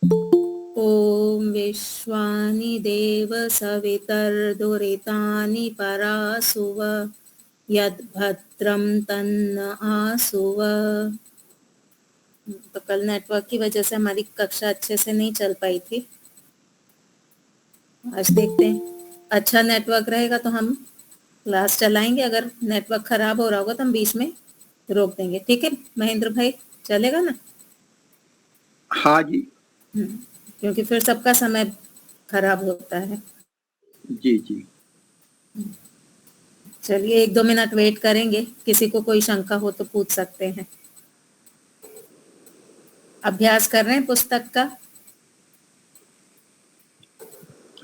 ॐ विश्वानि देव सवितर्दुरितानि परासुव यद्भद्रं तन्न आसुव। तो कल नेटवर्क की वजह से हमारी कक्षा अच्छे से नहीं चल पाई थी। आज देखते हैं, अच्छा नेटवर्क रहेगा तो हम क्लास चलाएंगे, अगर नेटवर्क खराब हो रहा होगा तो हम बीच में रोक देंगे। ठीक है महेंद्र भाई, चलेगा ना? हाँ जी। क्योंकि फिर सबका समय खराब होता है। जी जी। चलिए 1-2 मिनट वेट करेंगे, किसी को कोई शंका हो तो पूछ सकते हैं। अभ्यास कर रहे हैं पुस्तक का?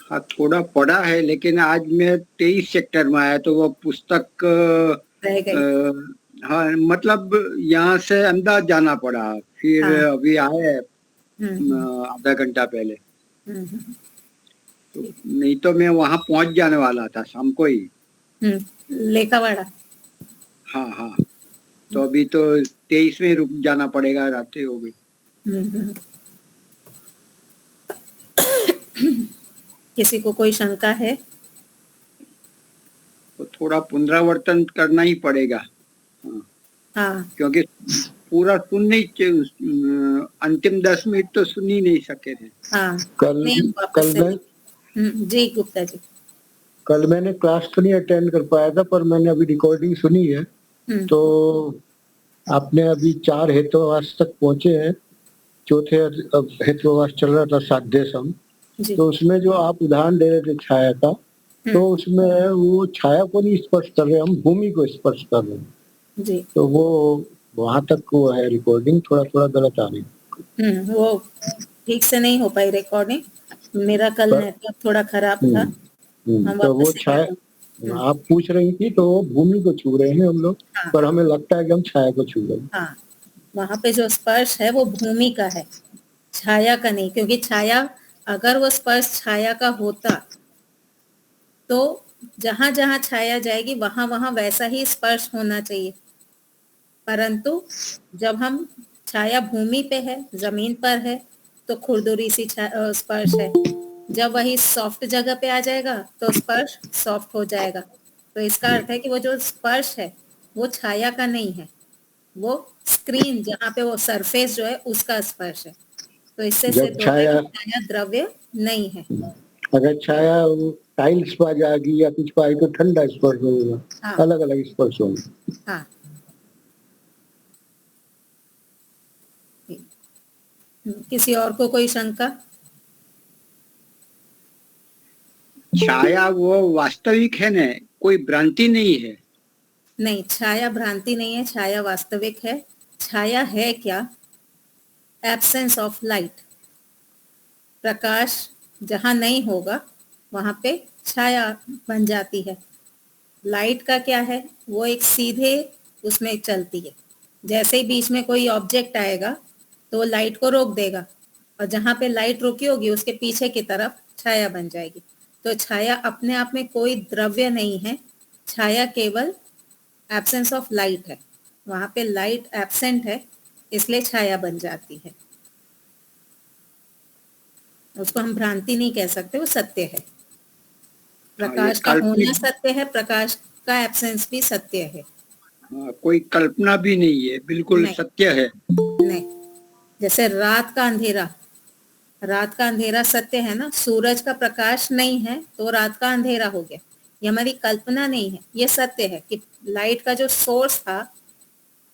हाँ, थोड़ा पढ़ा है, लेकिन आज मैं 23 सेक्टर में आया तो वो पुस्तक रह गई। हाँ, मतलब यहाँ से अहमदाबाद जाना पड़ा, फिर हाँ। अभी आए हम्म, आधा घंटा पहले। हम्म, तो नहीं तो मैं वहाँ पहुँच जाने वाला था शाम को ही। लेखावाड़ा। हाँ हाँ, तो अभी तो 23 में रुक जाना पड़ेगा, रात्रि हो गई। हम्म, किसी को कोई शंका है? तो थोड़ा पुनरावर्तन करना ही पड़ेगा। हाँ, हाँ। क्योंकि पूरा सुन नहीं, अंतिम 10 मिनट तो सुन ही नहीं सके थे। हाँ, कल नहीं हम वापस कल से मैं जी गुप्ता जी। कल मैंने क्लास तो नहीं अटेंड कर पाया था, पर मैंने अभी रिकॉर्डिंग सुनी है। तो आपने अभी 4 हेतुवास तक पहुंचे हैं, चौथे अब हेतुवास चल रहा था साध्य सम। तो उसमें जो आप उदाहरण दे रहे थे छाया का, तो उसमें वो छाया को नहीं स्पर्श कर रहे, हम भूमि को स्पर्श कर रहे हैं जी। तो वो वहां तक वो है, रिकॉर्डिंग थोड़ा थोड़ा गलत आ रही। वो ठीक से नहीं हो पाई रिकॉर्डिंग, मेरा कल नेटवर्क थोड़ा खराब था। हम तो वो वापस से छाया आप पूछ रही थी, तो वो भूमि को छू रहे हैं हम लोग। हाँ। पर हमें लगता है कि हम छाया को छू रहे हैं। हाँ, वहां पे जो स्पर्श है वो भूमि का है, छाया का नहीं। क्योंकि छाया, अगर वो स्पर्श छाया का होता तो जहां जहां छाया जाएगी वहां वहां वैसा ही स्पर्श होना चाहिए। परंतु जब हम छाया भूमि पे है, जमीन पर है, तो खुरदुरी सी स्पर्श है। जब वही सॉफ्ट जगह पे आ जाएगा तो स्पर्श सॉफ्ट हो जाएगा। तो इसका अर्थ है कि वो जो स्पर्श है वो छाया का नहीं है, वो स्क्रीन जहाँ पे वो सरफेस जो है उसका स्पर्श है। तो इससे सिद्ध होता है कि छाया द्रव्य नहीं है। अगर छाया टाइल्स पर आ जाएगी या कुछ पाए तो ठंडा स्पर्श होगा। हाँ। अलग अलग स्पर्श होगा। हाँ। किसी और को कोई शंका? छाया वो वास्तविक है ना, कोई भ्रांति नहीं है। नहीं, छाया भ्रांति नहीं है, छाया वास्तविक है। छाया है क्या? Absence of light. प्रकाश जहां नहीं होगा वहां पे छाया बन जाती है। लाइट का क्या है, वो एक सीधे उसमें चलती है। जैसे ही बीच में कोई ऑब्जेक्ट आएगा तो लाइट को रोक देगा, और जहां पे लाइट रुकी होगी उसके पीछे की तरफ छाया बन जाएगी। तो छाया अपने आप में कोई द्रव्य नहीं है, छाया केवल एब्सेंस ऑफ लाइट है। वहां पे लाइट एब्सेंट है, इसलिए छाया बन जाती है। उसको हम भ्रांति नहीं कह सकते, वो सत्य है। ये प्रकाश का होना काल्पनिक, सत्य है, प्रकाश का एब्सेंस भी सत्य है। कोई कल्पना भी नहीं है, बिल्कुल नहीं, सत्य है। नहीं। जैसे रात का अंधेरा, रात का अंधेरा सत्य है ना, सूरज का प्रकाश नहीं है तो रात का अंधेरा हो गया। ये हमारी कल्पना नहीं है, ये सत्य है कि लाइट का जो सोर्स था,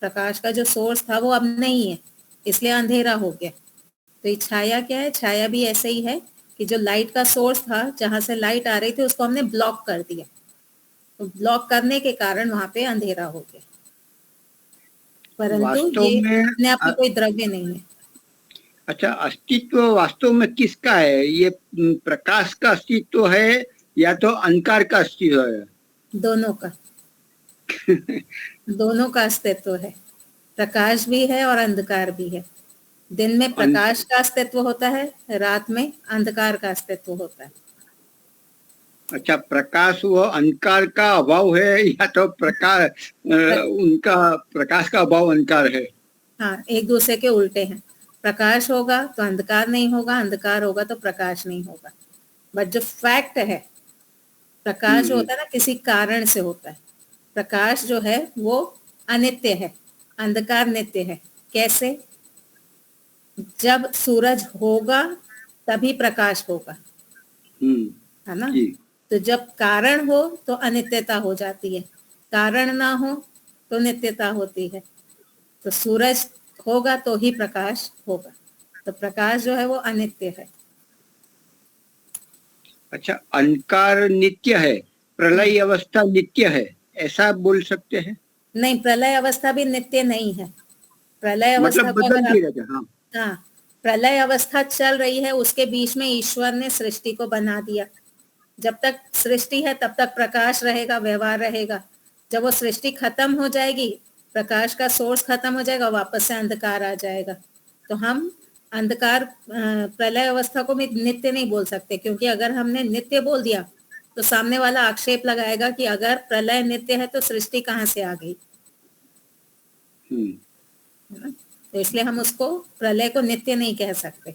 प्रकाश का जो सोर्स था वो अब नहीं है, इसलिए अंधेरा हो गया। तो ये छाया क्या है, छाया भी ऐसे ही है कि जो लाइट का सोर्स था, जहां से लाइट आ रही थी उसको हमने ब्लॉक कर दिया, तो ब्लॉक करने के कारण वहां पे अंधेरा हो गया। परंतु वास्तव ये में अपने आप में कोई द्रव्य नहीं है। अच्छा, अस्तित्व वास्तव में किसका है? ये प्रकाश का अस्तित्व है या तो अंधकार का अस्तित्व है? दोनों का। दोनों का अस्तित्व है, प्रकाश भी है और अंधकार भी है। दिन में प्रकाश का अस्तित्व होता है, रात में अंधकार का अस्तित्व होता है। अच्छा, प्रकाश वो अंधकार का अभाव है या तो उनका प्रकाश का अभाव अंधकार है? हाँ, एक दूसरे के उल्टे हैं। प्रकाश होगा तो अंधकार नहीं होगा, अंधकार होगा तो प्रकाश नहीं होगा। बट जो फैक्ट है, प्रकाश जो होता है ना किसी कारण से होता है। प्रकाश जो है वो अनित्य है, अंधकार नित्य है। कैसे? जब सूरज होगा तभी प्रकाश होगा, है ना? जी। तो जब कारण हो तो अनित्यता हो जाती है, कारण ना हो तो नित्यता होती है। तो सूरज होगा तो ही प्रकाश होगा, तो प्रकाश जो है वो अनित्य है। अच्छा, अंधकार नित्य है, प्रलय अवस्था नित्य है, ऐसा बोल सकते हैं? नहीं, प्रलय अवस्था भी नित्य नहीं है। प्रलय अवस्था मतलब को अगर बदलती आप, रहती है। हाँ। हाँ, प्रलय अवस्था चल रही है, उसके बीच में ईश्वर ने सृष्टि को बना दिया। जब तक सृष्टि है तब तक प्रकाश रहेगा, व्यवहार रहेगा। जब वो सृष्टि खत्म हो जाएगी, प्रकाश का सोर्स खत्म हो जाएगा, वापस से अंधकार आ जाएगा। तो हम अंधकार प्रलय अवस्था को भी नित्य नहीं बोल सकते, क्योंकि अगर हमने नित्य बोल दिया तो सामने वाला आक्षेप लगाएगा कि अगर प्रलय नित्य है तो सृष्टि कहाँ से आ गई, है ना? तो इसलिए हम उसको प्रलय को नित्य नहीं कह सकते।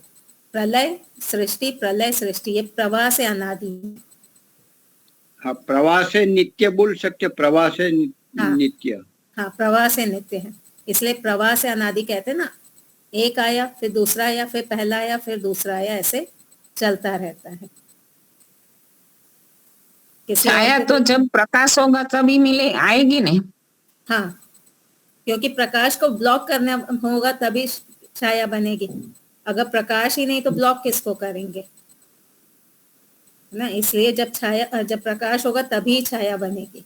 प्रलय सृष्टि, ये प्रवाह से अनादि है। हाँ, प्रवाह से नित्य बोल सकते, प्रवाह से हाँ, नित्य। हाँ, प्रवाह से नित्य है, इसलिए प्रवाह से अनादि कहते हैं ना। एक आया, फिर दूसरा आया, फिर पहला आया, फिर दूसरा आया, ऐसे चलता रहता है। किसी और छाया को तो जब प्रकाश होगा तभी मिले आएगी नहीं। हाँ, क्योंकि प्रकाश को ब्लॉक करना होगा तभी छाया बनेगी। अगर प्रकाश ही नहीं तो ब्लॉक किसको करेंगे, है ना? इसलिए जब प्रकाश होगा तभी छाया बनेगी।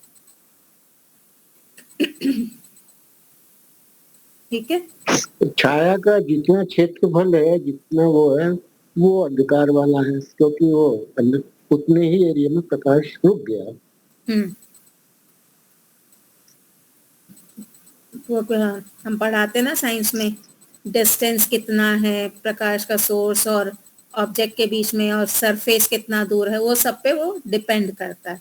ठीक है। छाया का जितना क्षेत्रफल है, जितना वो है, वो अंधकार वाला है, क्योंकि वो उतने ही एरिया में प्रकाश रुक गया। वो हम पढ़ाते ना साइंस में, डिस्टेंस कितना है प्रकाश का सोर्स और ऑब्जेक्ट के बीच में, और सरफेस कितना दूर है, वो सब पे वो डिपेंड करता है।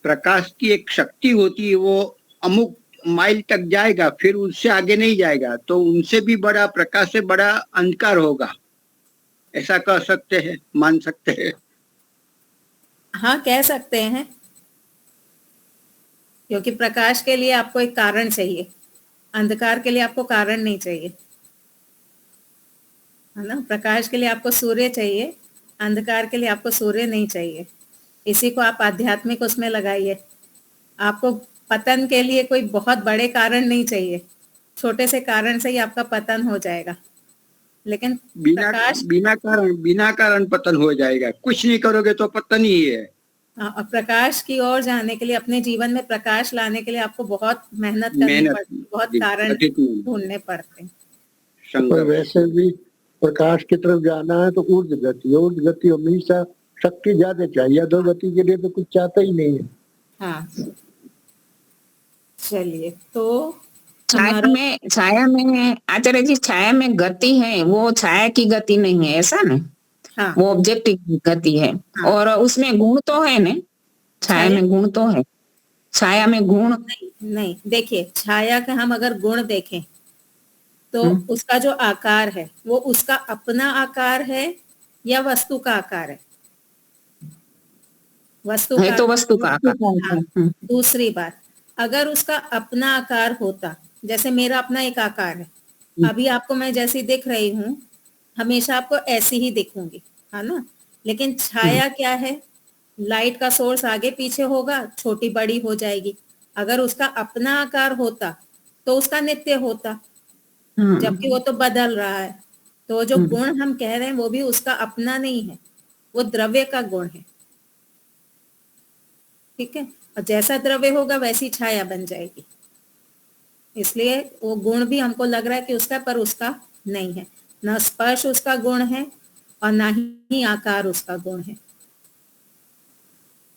प्रकाश की एक शक्ति होती है, वो अमुक माइल तक जाएगा, फिर उससे आगे नहीं जाएगा, तो उनसे भी बड़ा, प्रकाश से बड़ा अंधकार होगा, ऐसा कह सकते हैं, मान सकते हैं? हाँ, कह सकते हैं, क्योंकि प्रकाश के लिए आपको एक कारण चाहिए, अंधकार के लिए आपको कारण नहीं चाहिए, है ना? प्रकाश के लिए आपको सूर्य चाहिए, अंधकार के लिए आपको सूर्य नहीं चाहिए। इसी को आप आध्यात्मिक उसमें लगाइए। आपको पतन के लिए कोई बहुत बड़े कारण नहीं चाहिए, छोटे से कारण से ही आपका पतन हो जाएगा। लेकिन बिना कारण पतन हो जाएगा, कुछ नहीं करोगे तो पतन ही है। और प्रकाश की ओर जाने के लिए, अपने जीवन में प्रकाश लाने के लिए आपको बहुत मेहनत करनी पड़ती है, बहुत कारण ढूंढने पड़ते हैं। पर वैसे भी प्रकाश की तरफ जाना है तो ऊर्ध्व गति हमेशा शक्ति ज्यादा चाहिए, अधो गति के लिए तो कुछ चाहता ही नहीं है। हाँ, चलिए, तो छाया में आचार्य जी, छाया में गति है, वो छाया की गति नहीं है, ऐसा ना? हाँ, वो ऑब्जेक्ट की गति है। हाँ। और उसमें गुण तो है ना, छाया में गुण तो है, छाया में गुण नहीं। देखिए, छाया का हम अगर गुण देखें तो उसका जो आकार है वो उसका अपना आकार है या वस्तु का आकार है? वस्तु है, का तो वस्तु का आकार। हाँ। दूसरी बात, अगर उसका अपना आकार होता, जैसे मेरा अपना एक आकार है, अभी आपको मैं जैसी दिख रही हूँ, हमेशा आपको ऐसी ही दिखूंगी, है ना? लेकिन छाया क्या है? लाइट का सोर्स आगे पीछे होगा, छोटी बड़ी हो जाएगी। अगर उसका अपना आकार होता तो उसका नित्य होता, जबकि वो तो बदल रहा है। तो जो गुण हम कह रहे हैं वो भी उसका अपना नहीं है, वो द्रव्य का गुण है। ठीक है, और जैसा द्रव्य होगा वैसी छाया बन जाएगी। इसलिए वो गुण भी हमको लग रहा है कि उसका, पर उसका नहीं है। ना स्पर्श उसका गुण है और ना ही आकार उसका गुण है।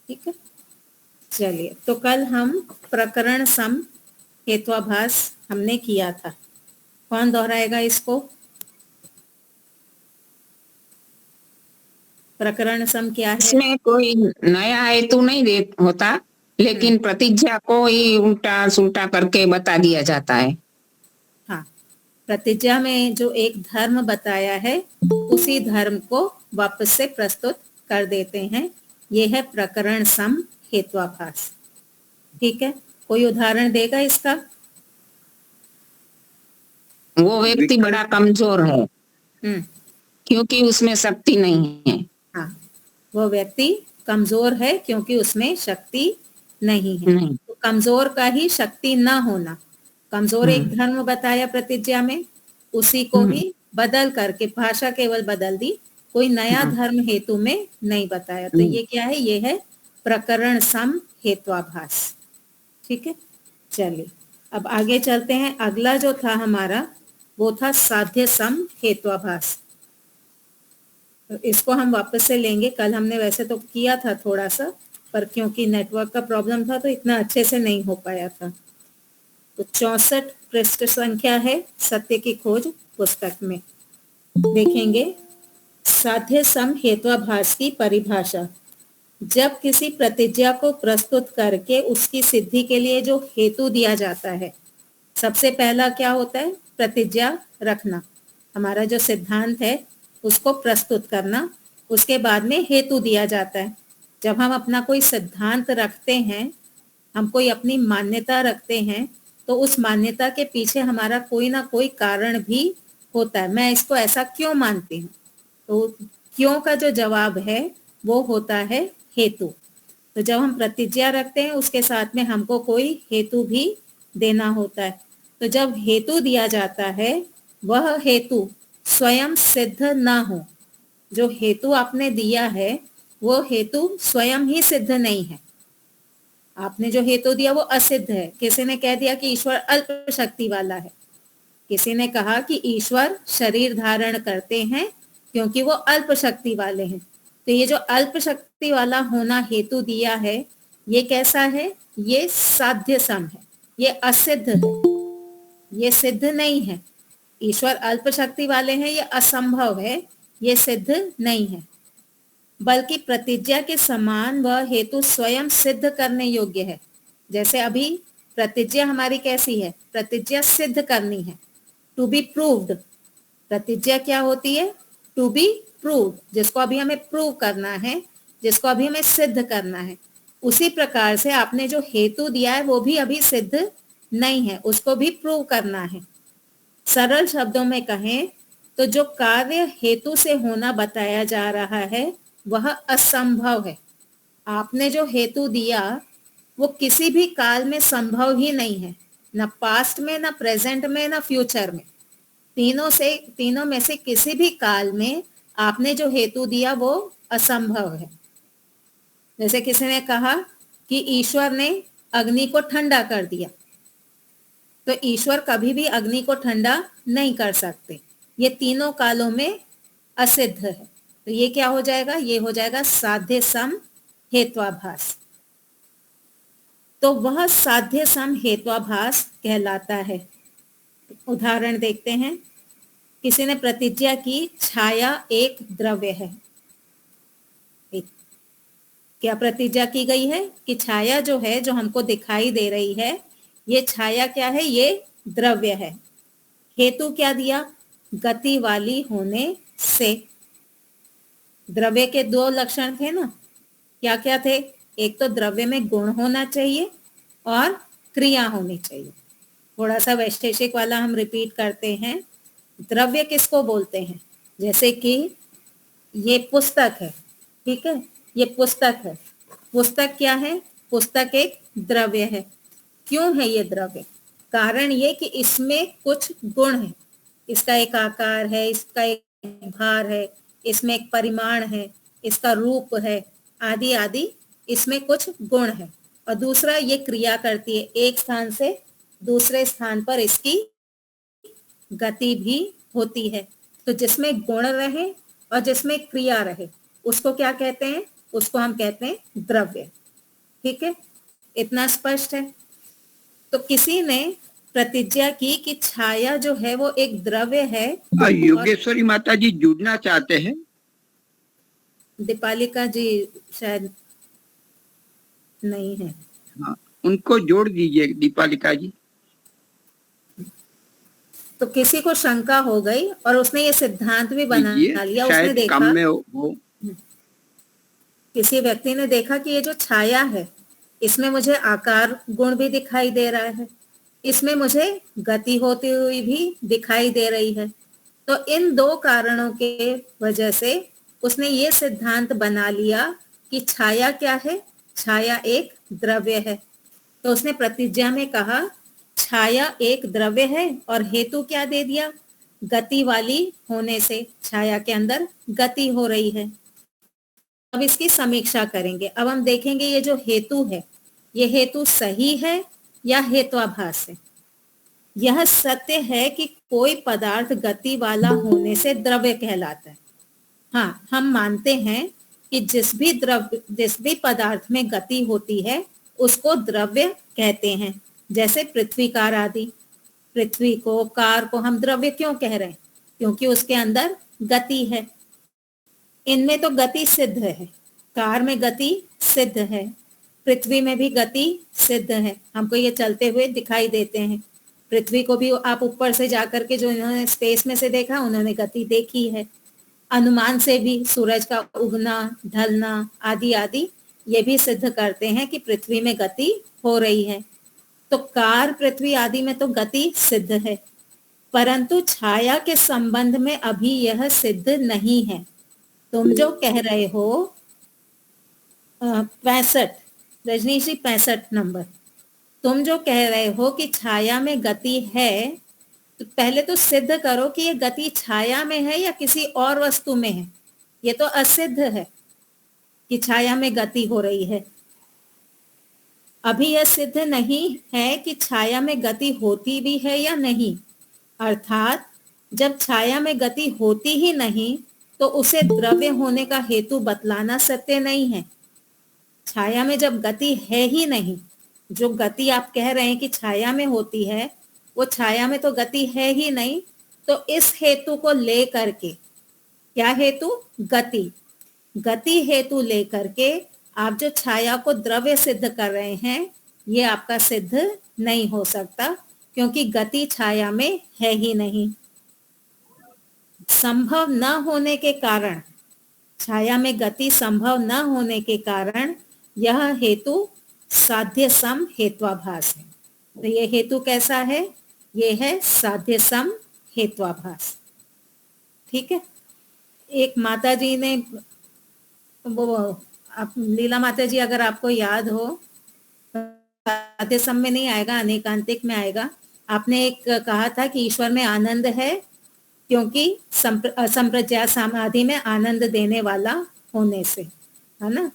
ठीक है, चलिए, तो कल हम प्रकरण सम हेत्वाभास हमने किया था। कौन दोहराएगा इसको? प्रकरण सम क्या है? इसमें कोई नया हेतु नहीं होता, लेकिन प्रतिज्ञा को ही उल्टा सुल्टा करके बता दिया जाता है। हाँ, प्रतिज्ञा में जो एक धर्म बताया है उसी धर्म को वापस से प्रस्तुत कर देते हैं। ये है प्रकरण सम हेत्वाभास। ठीक है, कोई उदाहरण देगा इसका? वो व्यक्ति बड़ा कमजोर है क्योंकि उसमें शक्ति नहीं है। हाँ, वो व्यक्ति कमजोर है क्योंकि उसमें शक्ति नहीं है। तो कमजोर का ही शक्ति ना होना, कमजोर एक धर्म बताया प्रतिज्ञा में, उसी को ही बदल करके भाषा केवल बदल दी, कोई नया धर्म हेतु में नहीं बताया। तो ये क्या है? ये है प्रकरण सम हेत्वाभास। ठीक है, चलिए अब आगे चलते हैं। अगला जो था हमारा वो था साध्य सम हेत्वाभास। तो इसको हम वापस से लेंगे। कल हमने वैसे तो किया था थोड़ा सा, पर क्योंकि नेटवर्क का प्रॉब्लम था तो इतना अच्छे से नहीं हो पाया था। तो 64 पृष्ठ संख्या है सत्य की खोज पुस्तक में। देखेंगे साध्य सम हेत्वाभास की परिभाषा। जब किसी प्रतिज्ञा को प्रस्तुत करके उसकी सिद्धि के लिए जो हेतु दिया जाता है, सबसे पहला क्या होता है? प्रतिज्ञा रखना, हमारा जो सिद्धांत है उसको प्रस्तुत करना। उसके बाद में हेतु दिया जाता है। जब हम अपना कोई सिद्धांत रखते हैं, हम कोई अपनी मान्यता रखते हैं, तो उस मान्यता के पीछे हमारा कोई ना कोई कारण भी होता है। मैं इसको ऐसा क्यों मानती हूँ, तो क्यों का जो जवाब है वो होता है हेतु। तो जब हम प्रतिज्ञा रखते हैं उसके साथ में हमको कोई हेतु भी देना होता है। तो जब हेतु दिया जाता है वह हेतु स्वयं सिद्ध ना हो, जो हेतु आपने दिया है वो हेतु स्वयं ही सिद्ध नहीं है। आपने जो हेतु दिया वो असिद्ध है। किसी ने कह दिया कि ईश्वर अल्प शक्ति वाला है, किसी ने कहा कि ईश्वर शरीर धारण करते हैं क्योंकि वो अल्प शक्ति वाले हैं। तो ये जो अल्प शक्ति वाला होना हेतु दिया है ये कैसा है? ये साध्य सम है, ये असिद्ध है, ये सिद्ध नहीं है। ईश्वर अल्प शक्ति वाले हैं ये असंभव है, ये सिद्ध नहीं है। बल्कि प्रतिज्ञा के समान वह हेतु स्वयं सिद्ध करने योग्य है। जैसे अभी प्रतिज्ञा हमारी कैसी है? प्रतिज्ञा सिद्ध करनी है, टू बी प्रूव्ड। प्रतिज्ञा क्या होती है? टू बी प्रूव्ड, जिसको अभी हमें प्रूव करना है, जिसको अभी हमें सिद्ध करना है। उसी प्रकार से आपने जो हेतु दिया है वो भी अभी सिद्ध नहीं है, उसको भी प्रूव करना है। सरल शब्दों में कहें तो जो कार्य हेतु से होना बताया जा रहा है वह असंभव है। आपने जो हेतु दिया वो किसी भी काल में संभव ही नहीं है, ना पास्ट में, ना प्रेजेंट में, ना फ्यूचर में। तीनों में से किसी भी काल में आपने जो हेतु दिया वो असंभव है। जैसे किसी ने कहा कि ईश्वर ने अग्नि को ठंडा कर दिया, तो ईश्वर कभी भी अग्नि को ठंडा नहीं कर सकते। ये तीनों कालों में असिद्ध है। तो ये क्या हो जाएगा? ये हो जाएगा साध्य सम हेत्वाभास। तो वह साध्य सम हेत्वाभास कहलाता है। उदाहरण देखते हैं। किसी ने प्रतिज्ञा की छाया एक द्रव्य है। क्या प्रतिज्ञा की गई है कि छाया जो है, जो हमको दिखाई दे रही है, ये छाया क्या है? ये द्रव्य है। हेतु क्या दिया? गति वाली होने से। द्रव्य के दो लक्षण थे ना, क्या क्या थे? एक तो द्रव्य में गुण होना चाहिए और क्रिया होनी चाहिए। थोड़ा सा वैशेषिक वाला हम रिपीट करते हैं। द्रव्य किसको बोलते हैं? जैसे कि ये पुस्तक है, ठीक है, ये पुस्तक है। पुस्तक क्या है? पुस्तक एक द्रव्य है। क्यों है ये द्रव्य? कारण ये कि इसमें कुछ गुण है। इसका एक आकार है, इसका एक भार है, इसमें एक परिमाण है, इसका रूप है, आदि आदि, इसमें कुछ गुण है। और दूसरा, ये क्रिया करती है, एक स्थान से दूसरे स्थान पर इसकी गति भी होती है। तो जिसमें गुण रहे और जिसमें क्रिया रहे उसको क्या कहते हैं? उसको हम कहते हैं द्रव्य। ठीक है, इतना स्पष्ट है। तो किसी ने प्रतिज्ञा की कि छाया जो है वो एक द्रव्य है। योगेश्वरी माता जी जुड़ना चाहते हैं। दीपालिका जी शायद नहीं है। हाँ, उनको जोड़ दीजिए दीपालिका जी। तो किसी को शंका हो गई और उसने ये सिद्धांत भी बना लिया, उसने देखा काम में हो। किसी व्यक्ति ने देखा कि ये जो छाया है इसमें मुझे आकार गुण भी दिखाई दे रहा है, इसमें मुझे गति होती हुई भी दिखाई दे रही है। तो इन दो कारणों के वजह से उसने ये सिद्धांत बना लिया कि छाया क्या है, छाया एक द्रव्य है। तो उसने प्रतिज्ञा में कहा छाया एक द्रव्य है और हेतु क्या दे दिया, गति वाली होने से छाया के अंदर गति हो रही है। अब इसकी समीक्षा करेंगे। अब हम देखेंगे ये जो हेतु है, ये हेतु सही है या हेत्वाभास है। यह सत्य है कि कोई पदार्थ गति वाला होने से द्रव्य कहलाता है। हाँ, हम मानते हैं कि जिस भी पदार्थ में गति होती है उसको द्रव्य कहते हैं। जैसे पृथ्वी कार आदि, पृथ्वी को, कार को हम द्रव्य क्यों कह रहे हैं, क्योंकि उसके अंदर गति है। इनमें तो गति सिद्ध है, कार में गति सिद्ध है, पृथ्वी में भी गति सिद्ध है, हमको ये चलते हुए दिखाई देते हैं। पृथ्वी को भी आप ऊपर से जाकर के जो इन्होंने स्पेस में से देखा, उन्होंने गति देखी है। अनुमान से भी सूरज का उगना, ढलना आदि आदि ये भी सिद्ध करते हैं कि पृथ्वी में गति हो रही है। तो कार, पृथ्वी आदि में तो गति सिद्ध है, परंतु छाया के संबंध में अभी यह सिद्ध नहीं है। तुम जो कह रहे हो 65, रजनीश जी 65 नंबर, तुम जो कह रहे हो कि छाया में गति है, तो पहले तो सिद्ध करो कि ये गति छाया में है या किसी और वस्तु में है। ये तो असिद्ध है कि छाया में गति हो रही है। अभी यह सिद्ध नहीं है कि छाया में गति होती भी है या नहीं। अर्थात जब छाया में गति होती ही नहीं तो उसे द्रव्य होने का हेतु बतलाना सत्य नहीं है। छाया में जब गति है ही नहीं, जो गति आप कह रहे हैं कि छाया में होती है, वो छाया में तो गति है ही नहीं। तो इस हेतु को ले करके, क्या हेतु, गति हेतु लेकर के आप जो छाया को द्रव्य सिद्ध कर रहे हैं, ये आपका सिद्ध नहीं हो सकता, क्योंकि गति छाया में है ही नहीं। संभव न होने के कारण, छाया में गति संभव न होने के कारण यह हेतु साध्य सम हेत्वाभास है। तो ये हेतु कैसा है, ये है साध्य सम हेत्वाभास। ठीक है। एक माता जी ने वो, आप लीला माता जी, अगर आपको याद हो, साध्य सम में नहीं आएगा, अनेकांतिक में आएगा। आपने एक कहा था कि ईश्वर में आनंद है क्योंकि संप्रज्ञात समाधि में आनंद देने वाला होने से, है ना।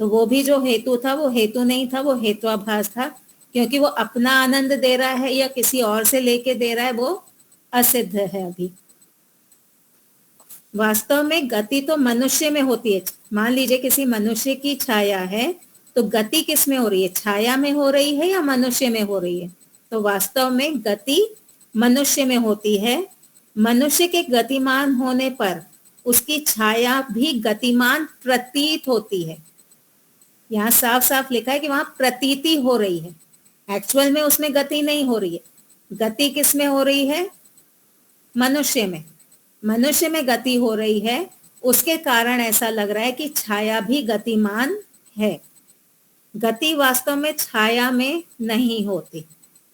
तो वो भी जो हेतु था वो हेतु नहीं था, वो हेत्वाभास था, क्योंकि वो अपना आनंद दे रहा है या किसी और से लेके दे रहा है, वो असिद्ध है अभी। वास्तव में गति तो मनुष्य में होती है। मान लीजिए किसी मनुष्य की छाया है, तो गति किस में हो रही है, छाया में हो रही है या मनुष्य में हो रही है। तो वास्तव में गति मनुष्य में होती है। मनुष्य के गतिमान होने पर उसकी छाया भी गतिमान प्रतीत होती है। यहाँ साफ साफ लिखा है कि वहां प्रतीति हो रही है, एक्चुअल में उसमें गति नहीं हो रही है। गति किस में हो रही है, मनुष्य में। मनुष्य में गति हो रही है, उसके कारण ऐसा लग रहा है कि छाया भी गतिमान है। गति वास्तव में छाया में नहीं होती।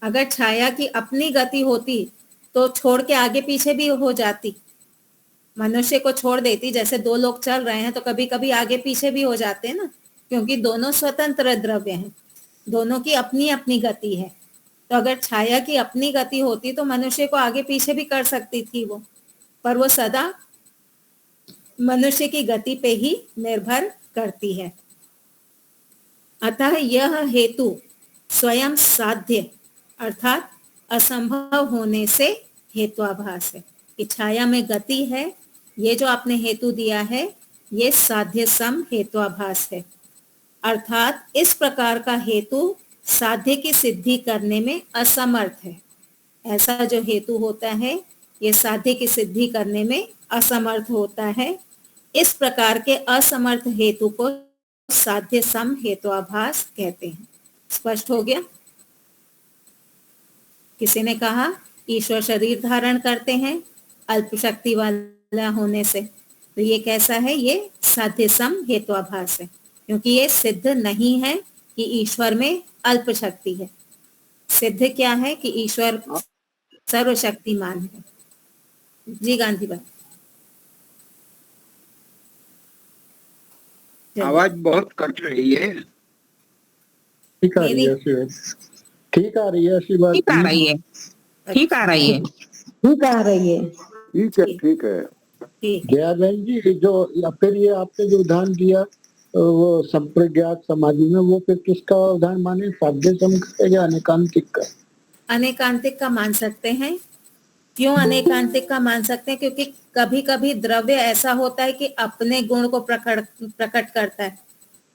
अगर छाया की अपनी गति होती तो छोड़ के आगे पीछे भी हो जाती, मनुष्य को छोड़ देती। जैसे दो लोग चल रहे हैं तो कभी कभी आगे पीछे भी हो जाते हैं ना, क्योंकि दोनों स्वतंत्र द्रव्य हैं, दोनों की अपनी अपनी गति है। तो अगर छाया की अपनी गति होती तो मनुष्य को आगे पीछे भी कर सकती थी वो, पर वो सदा मनुष्य की गति पे ही निर्भर करती है। अतः यह हेतु स्वयं साध्य अर्थात असंभव होने से हेत्वाभास है कि छाया में गति है। ये जो आपने हेतु दिया है ये साध्य सम हेत्वाभास है, अर्थात इस प्रकार का हेतु साध्य की सिद्धि करने में असमर्थ है। ऐसा जो हेतु होता है ये साध्य की सिद्धि करने में असमर्थ होता है। इस प्रकार के असमर्थ हेतु को साध्य सम हेत्वाभास कहते हैं। स्पष्ट हो गया? किसी ने कहा ईश्वर शरीर धारण करते हैं अल्प शक्ति वाला होने से। तो ये कैसा है? ये साध्य सम हेत्वाभास है, क्योंकि ये सिद्ध नहीं है कि ईश्वर में अल्प शक्ति है। सिद्ध क्या है? कि ईश्वर सर्वशक्तिमान है। जी गांधी भाई, आवाज बहुत कट रही है। ठीक आ रही है ऐसी बात, ठीक आ रही है ऐसी बात, ठीक आ रही है, ठीक आ रही है, ठीक आ रही है। ठीक है, ठीक है। ठीक। जया बहन जी, जो या फिर ये आपने जो उदाहरण दिया वो संप्रज्ञात समाधि में, वो फिर किसका उदाहरण माने? साध्य सम का या अनेकांतिक का? अनेकांतिक का मान सकते हैं। क्यों अनेकांतिक का मान सकते हैं? क्योंकि कभी कभी द्रव्य ऐसा होता है कि अपने गुण को प्रकट करता है,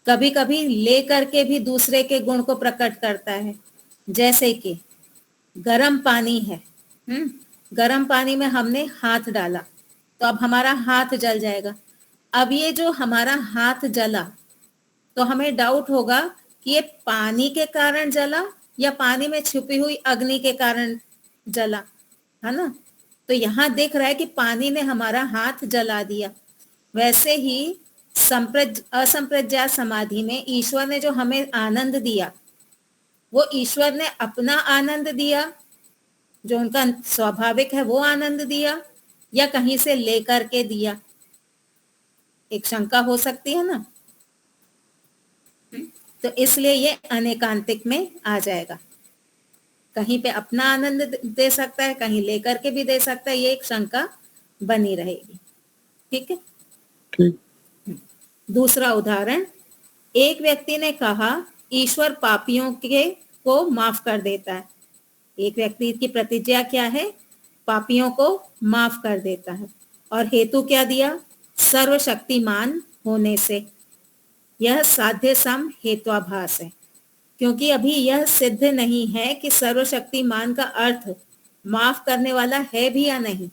कभी कभी ले करके भी दूसरे के गुण को प्रकट करता है। जैसे कि गर्म पानी है, गर्म पानी में हमने हाथ डाला तो अब हमारा हाथ जल जाएगा। अब ये जो हमारा हाथ जला तो हमें डाउट होगा कि ये पानी के कारण जला या पानी में छुपी हुई अग्नि के कारण जला, है ना? तो यहाँ देख रहा है कि पानी ने हमारा हाथ जला दिया। वैसे ही असंप्रज्ञात समाधि में ईश्वर ने जो हमें आनंद दिया, वो ईश्वर ने अपना आनंद दिया, जो उनका स्वाभाविक है वो आनंद दिया, या कहीं से लेकर के दिया? एक शंका हो सकती है ना। तो इसलिए ये अनेकांतिक में आ जाएगा। कहीं पे अपना आनंद दे सकता है, कहीं लेकर के भी दे सकता है, ये एक शंका बनी रहेगी। ठीक है, ठीक। दूसरा उदाहरण, एक व्यक्ति ने कहा ईश्वर पापियों के को माफ कर देता है। एक व्यक्ति की प्रतिज्ञा क्या है? पापियों को माफ कर देता है। और हेतु क्या दिया? सर्वशक्तिमान होने से। यह साध्य सम हेत्वाभास है, क्योंकि अभी यह सिद्ध नहीं है कि सर्वशक्तिमान का अर्थ माफ करने वाला है भी या नहीं।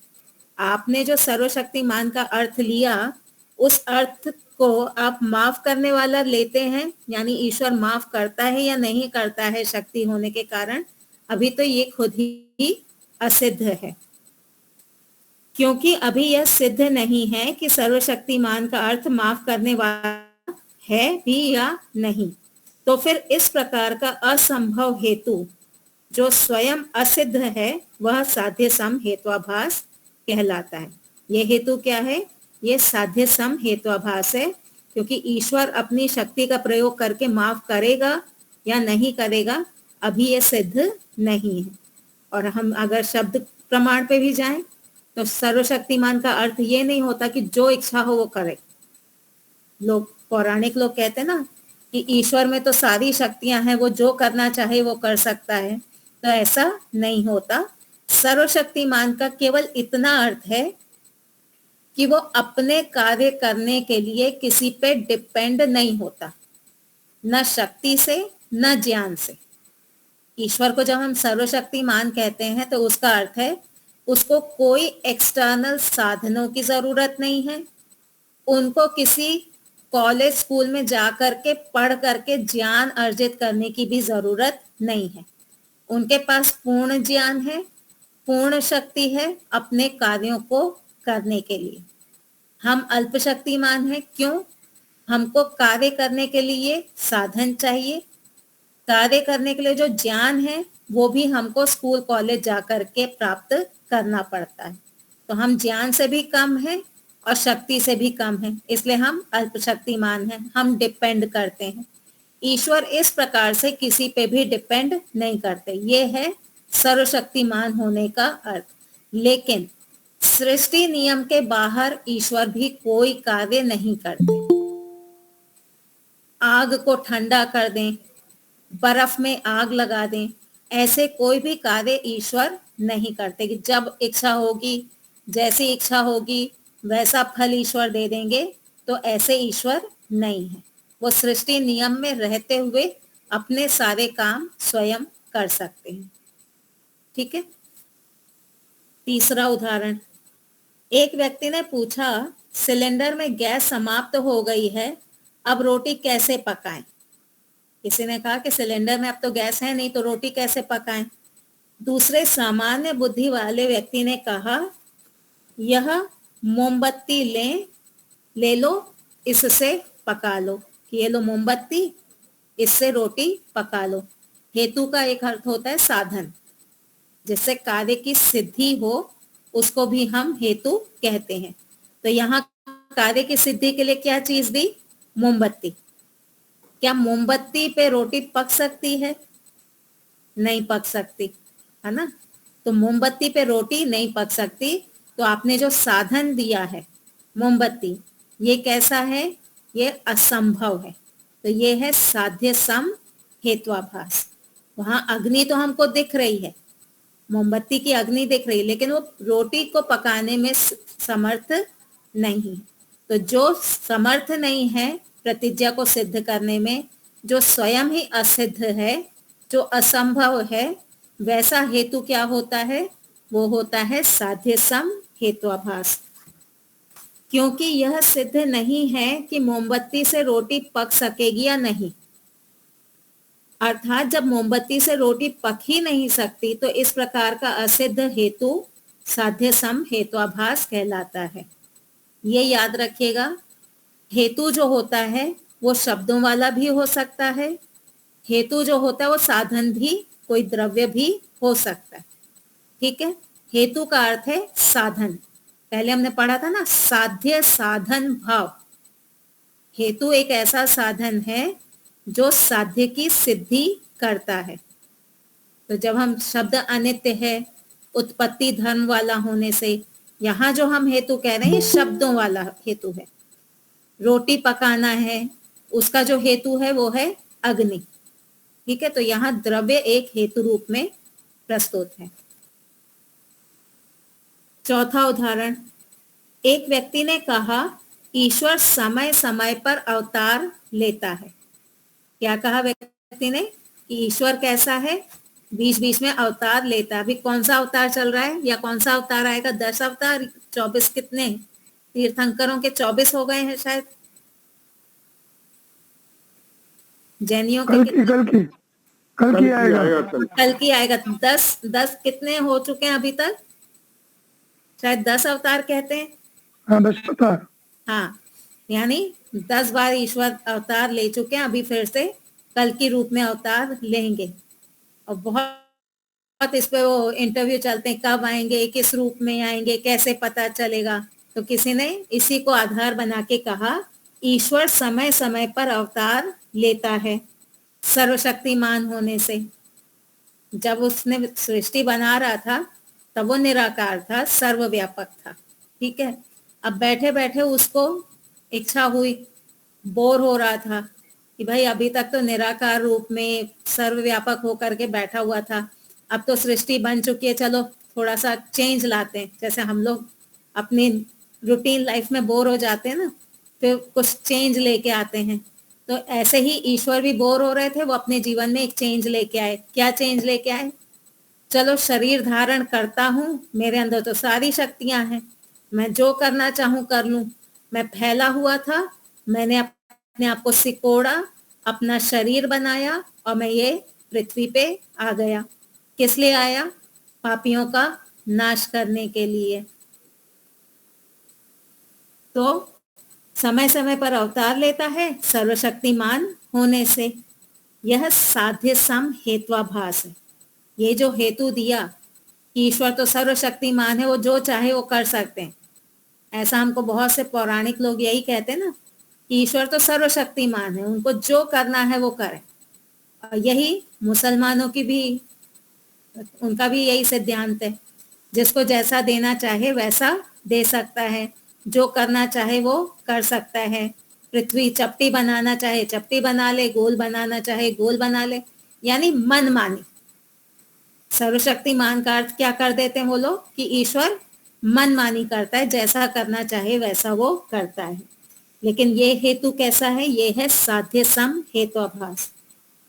आपने जो सर्वशक्तिमान का अर्थ लिया, उस अर्थ को आप माफ करने वाला लेते हैं, यानी ईश्वर माफ करता है या नहीं करता है शक्ति होने के कारण, अभी तो ये खुद ही असिद्ध है। क्योंकि अभी यह सिद्ध नहीं है कि सर्वशक्तिमान का अर्थ माफ करने वाला है भी या नहीं, तो फिर इस प्रकार का असंभव हेतु जो स्वयं असिद्ध है, वह साध्य सम हेत्वाभास कहलाता है। यह हेतु क्या है? यह साध्य सम हेत्वाभास है, क्योंकि ईश्वर अपनी शक्ति का प्रयोग करके माफ करेगा या नहीं करेगा, अभी यह सिद्ध नहीं है। और हम अगर शब्द प्रमाण पे भी जाएं तो सर्वशक्तिमान का अर्थ ये नहीं होता कि जो इच्छा हो वो करे। लोग, पौराणिक लोग कहते हैं ना कि ईश्वर में तो सारी शक्तियां हैं, वो जो करना चाहे वो कर सकता है, तो ऐसा नहीं होता। सर्वशक्तिमान का केवल इतना अर्थ है कि वो अपने कार्य करने के लिए किसी पे डिपेंड नहीं होता, न शक्ति से न ज्ञान से। ईश्वर को जब हम सर्वशक्तिमान कहते हैं तो उसका अर्थ है उसको कोई एक्सटर्नल साधनों की जरूरत नहीं है, उनको किसी कॉलेज स्कूल में जा करके पढ़ करके ज्ञान अर्जित करने की भी जरूरत नहीं है। उनके पास पूर्ण ज्ञान है, पूर्ण शक्ति है अपने कार्यों को करने के लिए। हम अल्प शक्तिमान हैं, क्यों? हमको कार्य करने के लिए साधन चाहिए, कार्य करने के लिए जो ज्ञान है वो भी हमको स्कूल कॉलेज जा करके प्राप्त करना पड़ता है। तो हम ज्ञान से भी कम हैं और शक्ति से भी कम हैं, इसलिए हम अल्प शक्तिमान हैं, हम डिपेंड करते हैं। ईश्वर इस प्रकार से किसी पे भी डिपेंड नहीं करते। ये है सर्वशक्तिमान होने का अर्थ। लेकिन सृष्टि नियम के बाहर ईश्वर भी कोई कार्य नहीं करते। आग को ठंडा कर दें, बर्फ में आग लगा दें, ऐसे कोई भी कार्य ईश्वर नहीं करते कि जब इच्छा होगी, जैसी इच्छा होगी वैसा फल ईश्वर दे देंगे, तो ऐसे ईश्वर नहीं है। वो सृष्टि नियम में रहते हुए अपने सारे काम स्वयं कर सकते हैं। ठीक है, तीसरा उदाहरण, एक व्यक्ति ने पूछा सिलेंडर में गैस समाप्त हो गई है, अब रोटी कैसे पकाएं? किसी ने कहा कि सिलेंडर में अब तो गैस है नहीं, तो रोटी कैसे पकाएं? दूसरे सामान्य बुद्धि वाले व्यक्ति ने कहा, यह मोमबत्ती ले लो, इससे पका लो। ये लो मोमबत्ती, इससे रोटी पका लो। हेतु का एक अर्थ होता है साधन, जिससे कार्य की सिद्धि हो, उसको भी हम हेतु कहते हैं। तो यहाँ कार्य की सिद्धि के लिए क्या चीज दी? मोमबत्ती। क्या मोमबत्ती पे रोटी पक सकती है? नहीं पक सकती, है ना। तो मोमबत्ती पे रोटी नहीं पक सकती, तो आपने जो साधन दिया है मोमबत्ती, ये कैसा है? ये असंभव है। तो ये है साध्य सम हेत्वाभास। वहां अग्नि तो हमको दिख रही है, मोमबत्ती की अग्नि दिख रही है, लेकिन वो रोटी को पकाने में समर्थ नहीं। तो जो समर्थ नहीं है प्रतिज्ञा को सिद्ध करने में, जो स्वयं ही असिद्ध है, जो असंभव है, वैसा हेतु क्या होता है? वो होता है साध्य सम हेत्वाभास। क्योंकि यह सिद्ध नहीं है कि मोमबत्ती से रोटी पक सकेगी या नहीं, अर्थात जब मोमबत्ती से रोटी पक ही नहीं सकती, तो इस प्रकार का असिद्ध हेतु साध्य सम हेत्वाभास कहलाता है। ये याद रखिएगा, हेतु जो होता है वो शब्दों वाला भी हो सकता है, हेतु जो होता है वो साधन भी, कोई द्रव्य भी हो सकता है। ठीक है, हेतु का अर्थ है साधन। पहले हमने पढ़ा था ना, साध्य साधन भाव। हेतु एक ऐसा साधन है जो साध्य की सिद्धि करता है। तो जब हम शब्द अनित्य है, उत्पत्ति धर्म वाला होने से, यहाँ जो हम हेतु कह रहे हैं शब्दों वाला हेतु है। रोटी पकाना है, उसका जो हेतु है वो है अग्नि। ठीक है, तो यहाँ द्रव्य एक हेतु रूप में प्रस्तुत है। चौथा उदाहरण, एक व्यक्ति ने कहा, ईश्वर समय समय पर अवतार लेता है। क्या कहा व्यक्ति ने? ईश्वर कैसा है? बीच बीच में अवतार लेता है। अभी कौन सा अवतार चल रहा है, या कौन सा अवतार आएगा? 10 अवतार, 24 कितने तीर्थंकरों के 24 हो गए हैं शायद। जैनियों के कल की आएगा। कल की आएगा। 10 कितने हो चुके हैं अभी तक? शायद 10 अवतार कहते हैं। हाँ, 10 अवतार। हाँ, यानी 10 बार ईश्वर अवतार ले चुके हैं, अभी फिर से कल की रूप में अवतार लेंगे। और बहुत इस पे वो इंटरव्यू चलते हैं, कब आएंगे, किस रूप में आएंगे, कैसे पता चलेगा। तो किसी ने इसी को आधार बना के कहा, ईश्वर समय समय पर अवतार लेता है सर्वशक्तिमान होने से। जब उसने सृष्टि बना रहा था तब वो निराकार था, सर्वव्यापक था। ठीक है, अब बैठे बैठे उसको इच्छा हुई, बोर हो रहा था कि भाई अभी तक तो निराकार रूप में सर्वव्यापक होकर के बैठा हुआ था, अब तो सृष्टि बन चुकी है, चलो थोड़ा सा चेंज लाते हैं। जैसे हम लोग अपनी रूटीन लाइफ में बोर हो जाते हैं ना, फिर कुछ चेंज लेके आते हैं। तो ऐसे ही ईश्वर भी बोर हो रहे थे, वो अपने जीवन में एक चेंज लेके आए। क्या चेंज लेके आए? चलो शरीर धारण करता हूँ, मेरे अंदर तो सारी शक्तियां हैं, मैं जो करना चाहूं कर लूं। मैं फैला हुआ था, मैंने अपने आप को सिकोड़ा, अपना शरीर बनाया और मैं ये पृथ्वी पे आ गया। किस लिए आया? पापियों का नाश करने के लिए। तो समय समय पर अवतार लेता है सर्वशक्तिमान होने से। यह साध्य सम हेत्वाभास है। ये जो हेतु दिया कि ईश्वर तो सर्वशक्तिमान है, वो जो चाहे वो कर सकते हैं, ऐसा हमको बहुत से पौराणिक लोग यही कहते हैं ना कि ईश्वर तो सर्वशक्तिमान है, उनको जो करना है वो करें। और यही मुसलमानों की भी, उनका भी यही सिद्धांत है, जिसको जैसा देना चाहे वैसा दे सकता है, जो करना चाहे वो कर सकता है। पृथ्वी चपटी बनाना चाहे चपटी बना ले, गोल बनाना चाहे गोल बना ले, यानी मन मानी। सर्वशक्तिमान का अर्थ क्या कर देते हैं वो लोग कि ईश्वर मनमानी करता है, जैसा करना चाहे वैसा वो करता है। लेकिन ये हेतु कैसा है? ये है साध्य सम हेत्वाभास।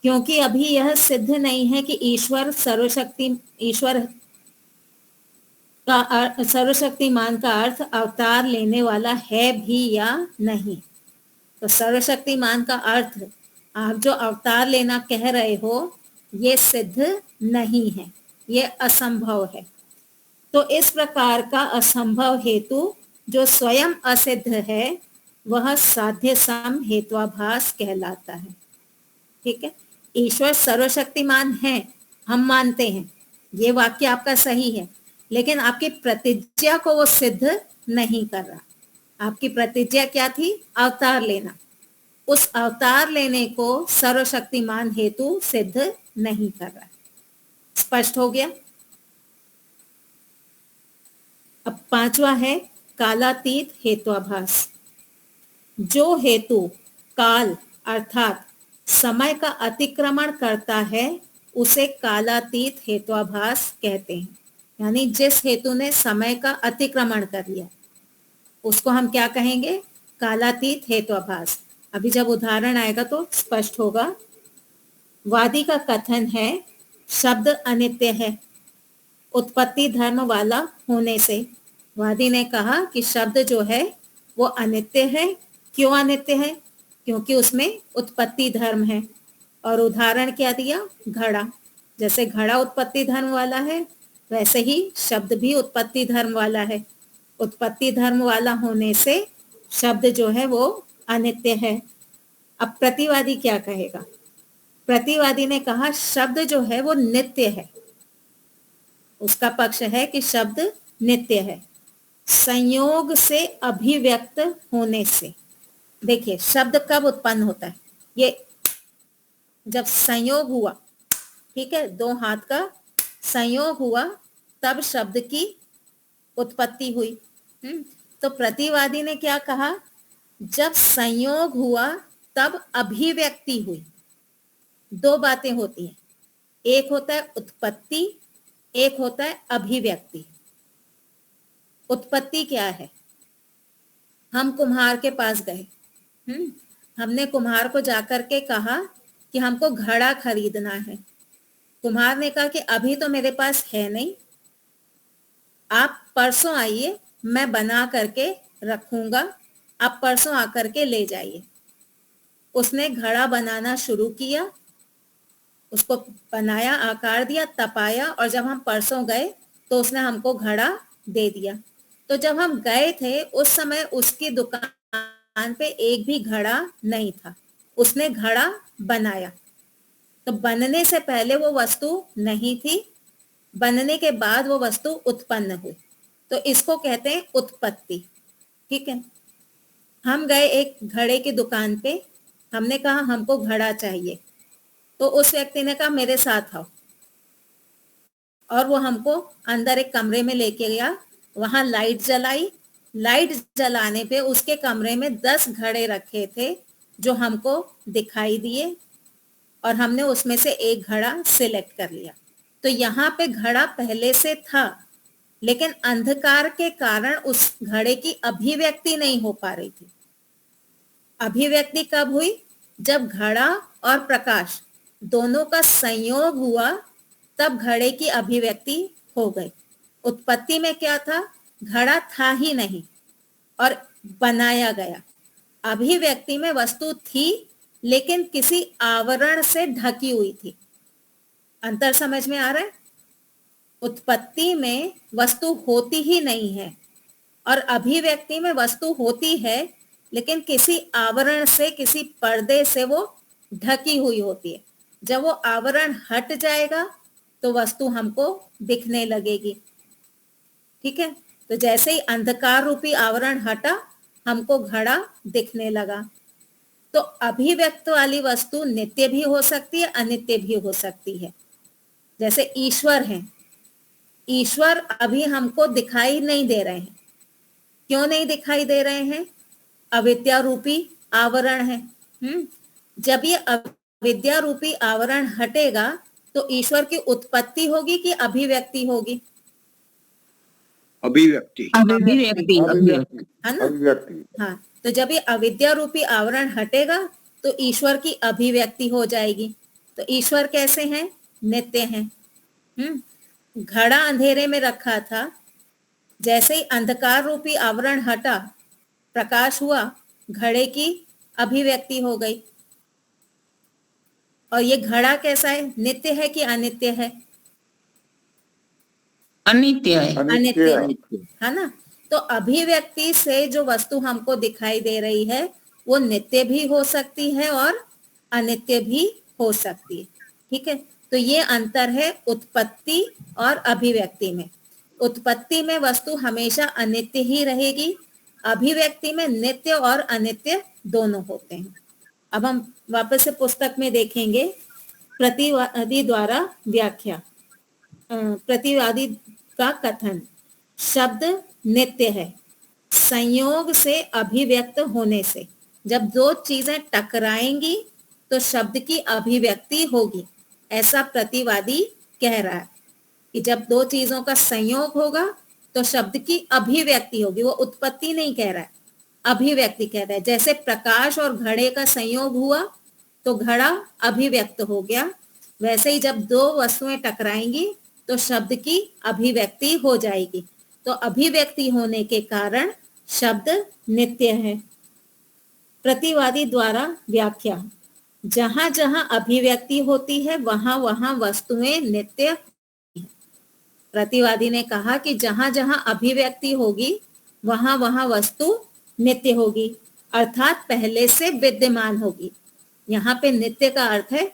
क्योंकि अभी यह सिद्ध नहीं है कि ईश्वर सर्वशक्तिमान का अर्थ अवतार लेने वाला है भी या नहीं। तो सर्वशक्तिमान का अर्थ आप जो अवतार लेना कह रहे हो, ये सिद्ध नहीं है। ये असंभव है। तो इस प्रकार का असंभव हेतु जो स्वयं असिद्ध है वह साध्य सम हेत्वाभास कहलाता है। ठीक है, ईश्वर सर्वशक्तिमान है, हम मानते हैं, ये वाक्य आपका सही है, लेकिन आपकी प्रतिज्ञा को वो सिद्ध नहीं कर रहा। आपकी प्रतिज्ञा क्या थी? अवतार लेना। उस अवतार लेने को सर्वशक्तिमान हेतु सिद्ध नहीं कर रहा। स्पष्ट हो गया? अब पांचवा है कालातीत हेत्वाभास। जो हेतु काल अर्थात समय का अतिक्रमण करता है उसे कालातीत हेत्वाभास कहते हैं। यानी जिस हेतु ने समय का अतिक्रमण कर लिया उसको हम क्या कहेंगे? कालातीत हेत्वाभास। अभी जब उदाहरण आएगा तो स्पष्ट होगा। वादी का कथन है शब्द अनित्य है उत्पत्ति धर्म वाला होने से। वादी ने कहा कि शब्द जो है वो अनित्य है। क्यों अनित्य है? क्योंकि उसमें उत्पत्ति धर्म है। और उदाहरण क्या दिया? घड़ा। जैसे घड़ा उत्पत्ति धर्म वाला है वैसे ही शब्द भी उत्पत्ति धर्म वाला है। उत्पत्ति धर्म वाला होने से शब्द जो है वो अनित्य है। अब प्रतिवादी क्या कहेगा? प्रतिवादी ने कहा शब्द जो है वो नित्य है। उसका पक्ष है कि शब्द नित्य है संयोग से अभिव्यक्त होने से। देखिए शब्द कब उत्पन्न होता है? ये जब संयोग हुआ, ठीक है, दो हाथ का संयोग हुआ तब शब्द की उत्पत्ति हुई। तो प्रतिवादी ने क्या कहा? जब संयोग हुआ तब अभिव्यक्ति हुई। दो बातें होती हैं, एक होता है उत्पत्ति, एक होता है अभिव्यक्ति। उत्पत्ति क्या है? हम कुम्हार के पास गए, हमने कुम्हार को जाकर के कहा कि हमको घड़ा खरीदना है। कुम्हार ने कहा कि अभी तो मेरे पास है नहीं, आप परसों आइए, मैं बना करके रखूंगा, आप परसों आकर के ले जाइए। उसने घड़ा बनाना शुरू किया, उसको बनाया, आकार दिया, तपाया, और जब हम परसों गए तो उसने हमको घड़ा दे दिया। तो जब हम गए थे उस समय उसकी दुकान पे एक भी घड़ा नहीं था। उसने घड़ा बनाया। तो बनने से पहले वो वस्तु नहीं थी, बनने के बाद वो वस्तु उत्पन्न हुई। तो इसको कहते हैं उत्पत्ति। ठीक है, हम गए एक घड़े की दुकान पे, हमने कहा हमको घड़ा चाहिए, तो उस व्यक्ति ने कहा मेरे साथ आओ, और वो हमको अंदर एक कमरे में लेके गया। वहां लाइट जलाई, लाइट जलाने पे उसके कमरे में 10 घड़े रखे थे जो हमको दिखाई दिए, और हमने उसमें से एक घड़ा सिलेक्ट कर लिया। तो यहाँ पे घड़ा पहले से था, लेकिन अंधकार के कारण उस घड़े की अभिव्यक्ति नहीं हो पा रही थी। अभिव्यक्ति कब हुई? जब घड़ा और प्रकाश दोनों का संयोग हुआ तब घड़े की अभिव्यक्ति हो गई। उत्पत्ति में क्या था? घड़ा था ही नहीं और बनाया गया। अभिव्यक्ति में वस्तु थी लेकिन किसी आवरण से ढकी हुई थी। अंतर समझ में आ रहा है? उत्पत्ति में वस्तु होती ही नहीं है और अभिव्यक्ति में वस्तु होती है लेकिन किसी आवरण से, किसी पर्दे से वो ढकी हुई होती है। जब वो आवरण हट जाएगा तो वस्तु हमको दिखने लगेगी। ठीक है, तो जैसे ही अंधकार रूपी आवरण हटा हमको घड़ा दिखने लगा। तो अभिव्यक्त वाली वस्तु नित्य भी हो सकती है, अनित्य भी हो सकती है। जैसे ईश्वर हैं, ईश्वर अभी हमको दिखाई नहीं दे रहे हैं। क्यों नहीं दिखाई दे रहे हैं? अविद्या रूपी आवरण है। जब ये अविद्या रूपी आवरण हटेगा तो ईश्वर की उत्पत्ति होगी कि अभिव्यक्ति होगी? अभिव्यक्ति। अभिव्यक्ति है ना? हाँ, तो जब ये अविद्या रूपी आवरण हटेगा तो ईश्वर की अभिव्यक्ति हो जाएगी। तो ईश्वर कैसे हैं? नित्य हैं। घड़ा अंधेरे में रखा था, जैसे ही अंधकार रूपी आवरण हटा, प्रकाश हुआ, घड़े की अभिव्यक्ति हो गई। और ये घड़ा कैसा है? नित्य है कि अनित्य है? अनित्य है। अनित्य है ना। तो अभिव्यक्ति से जो वस्तु हमको दिखाई दे रही है वो नित्य भी हो सकती है और अनित्य भी हो सकती है। ठीक है, तो ये अंतर है उत्पत्ति और अभिव्यक्ति में। उत्पत्ति में वस्तु हमेशा अनित्य ही रहेगी, अभिव्यक्ति में नित्य और अनित्य दोनों होते हैं। अब हम वापस से पुस्तक में देखेंगे प्रतिवादी द्वारा व्याख्या। प्रतिवादी का कथन, शब्द नित्य है संयोग से अभिव्यक्त होने से। जब दो चीजें टकराएंगी तो शब्द की अभिव्यक्ति होगी, ऐसा प्रतिवादी कह रहा है कि जब दो चीजों का संयोग होगा तो शब्द की अभिव्यक्ति होगी। वो उत्पत्ति नहीं कह रहा है, अभिव्यक्ति कह रहा है। जैसे प्रकाश और घड़े का संयोग हुआ तो घड़ा अभिव्यक्त हो गया, वैसे ही जब दो वस्तुएं टकराएंगी तो शब्द की अभिव्यक्ति हो जाएगी। तो अभिव्यक्ति होने के कारण शब्द नित्य है। प्रतिवादी द्वारा व्याख्या, जहां जहां अभिव्यक्ति होती है वहां वहां वस्तुएं नित्य। प्रतिवादी ने कहा कि जहां जहां अभिव्यक्ति होगी वहां वहां वस्तु नित्य होगी, अर्थात पहले से विद्यमान होगी। यहाँ पे नित्य का अर्थ है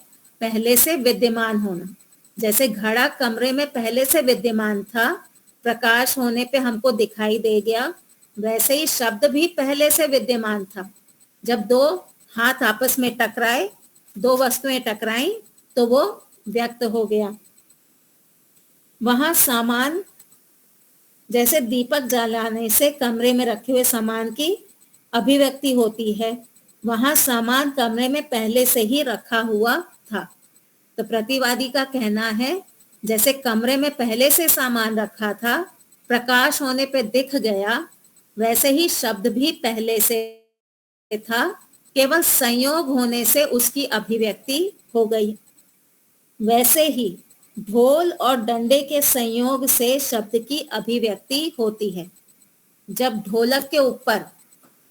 पहले से विद्यमान होना। जैसे घड़ा कमरे में पहले से विद्यमान था, प्रकाश होने पे हमको दिखाई दे गया, वैसे ही शब्द भी पहले से विद्यमान था। जब दो हाथ आपस में टकराए, दो वस्तुएं टकराई तो वो व्यक्त हो गया। वहां सामान, जैसे दीपक जलाने से कमरे में रखे हुए सामान की अभिव्यक्ति होती है, वहां सामान कमरे में पहले से ही रखा हुआ था। तो प्रतिवादी का कहना है जैसे कमरे में पहले से सामान रखा था, प्रकाश होने पे दिख गया, वैसे ही शब्द भी पहले से था, केवल संयोग होने से उसकी अभिव्यक्ति हो गई। वैसे ही ढोल और डंडे के संयोग से शब्द की अभिव्यक्ति होती है। जब ढोलक के ऊपर,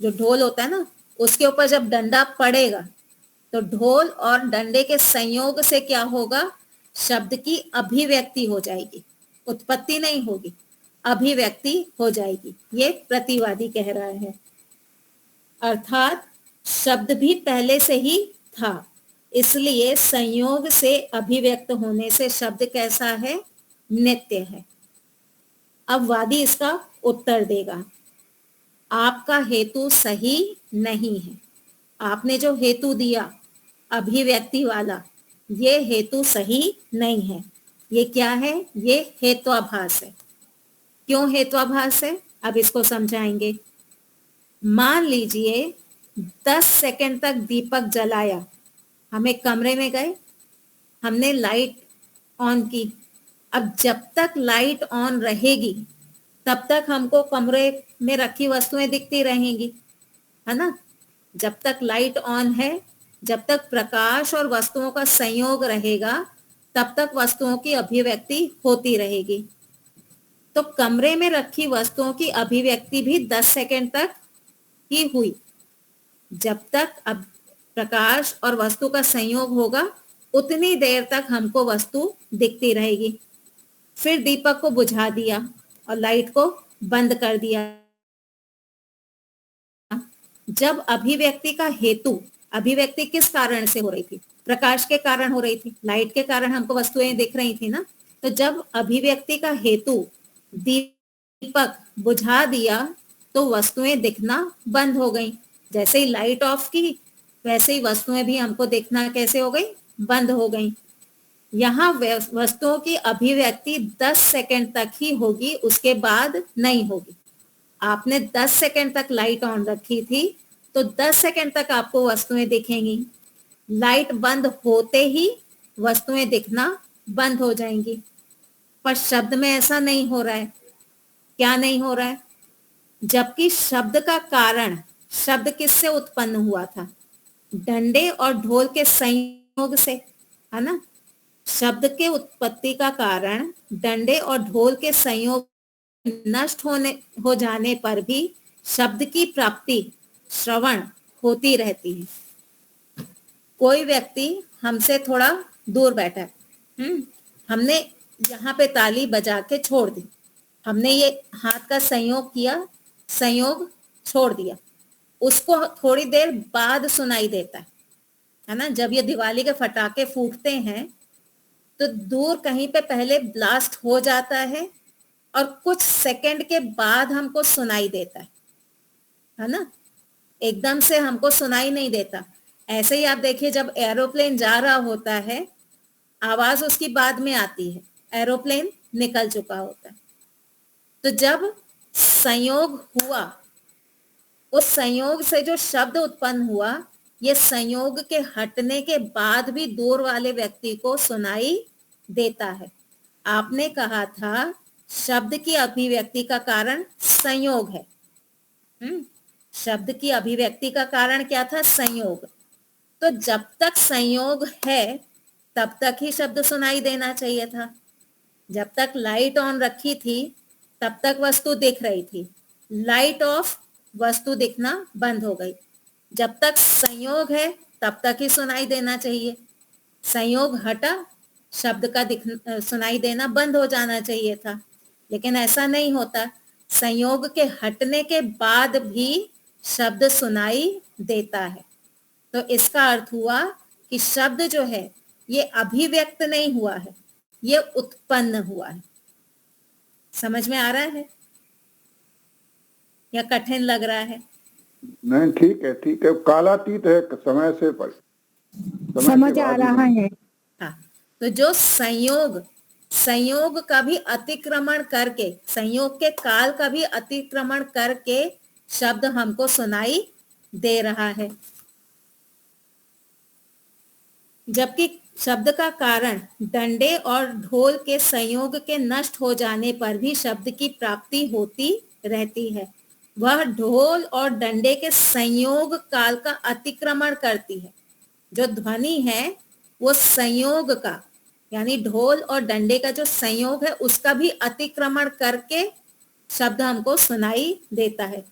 जो ढोल होता है ना, उसके ऊपर जब डंडा पड़ेगा तो ढोल और डंडे के संयोग से क्या होगा, शब्द की अभिव्यक्ति हो जाएगी, उत्पत्ति नहीं होगी, अभिव्यक्ति हो जाएगी। ये प्रतिवादी कह रहा है। अर्थात शब्द भी पहले से ही था, इसलिए संयोग से अभिव्यक्त होने से शब्द कैसा है, नित्य है। अब वादी इसका उत्तर देगा, आपका हेतु सही नहीं है। आपने जो हेतु दिया अभिव्यक्ति वाला, ये हेतु सही नहीं है। ये क्या है, ये हेत्वाभास है। क्यों हेत्वाभास है, अब इसको समझाएंगे। मान लीजिए 10 सेकंड तक दीपक जलाया, हमें कमरे में गए, हमने लाइट ऑन की। अब जब तक लाइट ऑन रहेगी तब तक हमको कमरे में रखी वस्तुएं दिखती रहेंगी, है ना। जब तक लाइट ऑन है, जब तक प्रकाश और वस्तुओं का संयोग रहेगा, तब तक वस्तुओं की अभिव्यक्ति होती रहेगी। तो कमरे में रखी वस्तुओं की अभिव्यक्ति भी 10 सेकंड तक ही हुई। जब तक अब प्रकाश और वस्तु का संयोग होगा उतनी देर तक हमको वस्तु दिखती रहेगी। फिर दीपक को बुझा दिया और लाइट को बंद कर दिया। जब अभिव्यक्ति का हेतु, अभिव्यक्ति किस कारण से हो रही थी, प्रकाश के कारण हो रही थी, लाइट के कारण हमको वस्तुएं दिख रही थी ना। तो जब अभिव्यक्ति का हेतु दीपक बुझा दिया तो वस्तुएं दिखना बंद हो गई। जैसे ही लाइट ऑफ की वैसे ही वस्तुएं भी हमको दिखना कैसे हो गई, बंद हो गई। यहाँ वस्तुओं की अभिव्यक्ति 10 सेकंड तक ही होगी, उसके बाद नहीं होगी। आपने 10 सेकंड तक लाइट ऑन रखी थी तो 10 सेकंड तक आपको वस्तुएं दिखेंगी। लाइट बंद होते ही वस्तुएं दिखना बंद हो जाएंगी। पर शब्द में ऐसा नहीं हो रहा है। क्या नहीं हो रहा है, जबकि शब्द का कारण, शब्द किससे उत्पन्न हुआ था, डंडे और ढोल के संयोग से, है ना। शब्द के उत्पत्ति का कारण डंडे और ढोल के संयोग नष्ट हो जाने पर भी शब्द की प्राप्ति, श्रवण होती रहती है। कोई व्यक्ति हमसे थोड़ा दूर बैठा है, हमने यहाँ पे ताली बजा के छोड़ दी, हमने ये हाथ का संयोग किया, संयोग छोड़ दिया, उसको थोड़ी देर बाद सुनाई देता है ना। जब ये दिवाली के फटाके फूटते हैं तो दूर कहीं पे पहले ब्लास्ट हो जाता है और कुछ सेकंड के बाद हमको सुनाई देता है ना, एकदम से हमको सुनाई नहीं देता। ऐसे ही आप देखिए, जब एरोप्लेन जा रहा होता है आवाज उसकी बाद में आती है, एरोप्लेन निकल चुका होता है। तो जब संयोग हुआ, उस संयोग से जो शब्द उत्पन्न हुआ, ये संयोग के हटने के बाद भी दूर वाले व्यक्ति को सुनाई देता है। आपने कहा था शब्द की अभिव्यक्ति का कारण संयोग है। शब्द की अभिव्यक्ति का कारण क्या था? संयोग। तो जब तक संयोग है तब तक ही शब्द सुनाई देना चाहिए था। जब तक लाइट ऑन रखी थी तब तक वस्तु दिख रही थी, लाइट ऑफ, वस्तु दिखना बंद हो गई। जब तक संयोग है तब तक ही सुनाई देना चाहिए, संयोग हटा, शब्द का सुनाई देना बंद हो जाना चाहिए था। लेकिन ऐसा नहीं होता, संयोग के हटने के बाद भी शब्द सुनाई देता है। तो इसका अर्थ हुआ कि शब्द जो है ये अभिव्यक्त नहीं हुआ है, ये उत्पन्न हुआ है। समझ में आ रहा है या कठिन लग रहा है? नहीं, ठीक है, ठीक है। कालातीत है, समय से पर समझ आ रहा है। हाँ, तो जो संयोग का भी अतिक्रमण करके, संयोग के काल का भी अतिक्रमण करके शब्द हमको सुनाई दे रहा है। जबकि शब्द का कारण डंडे और ढोल के संयोग के नष्ट हो जाने पर भी शब्द की प्राप्ति होती रहती है। वह ढोल और डंडे के संयोग काल का अतिक्रमण करती है। जो ध्वनि है वो संयोग का, यानी ढोल और डंडे का जो संयोग है उसका भी अतिक्रमण करके शब्द हमको सुनाई देता है।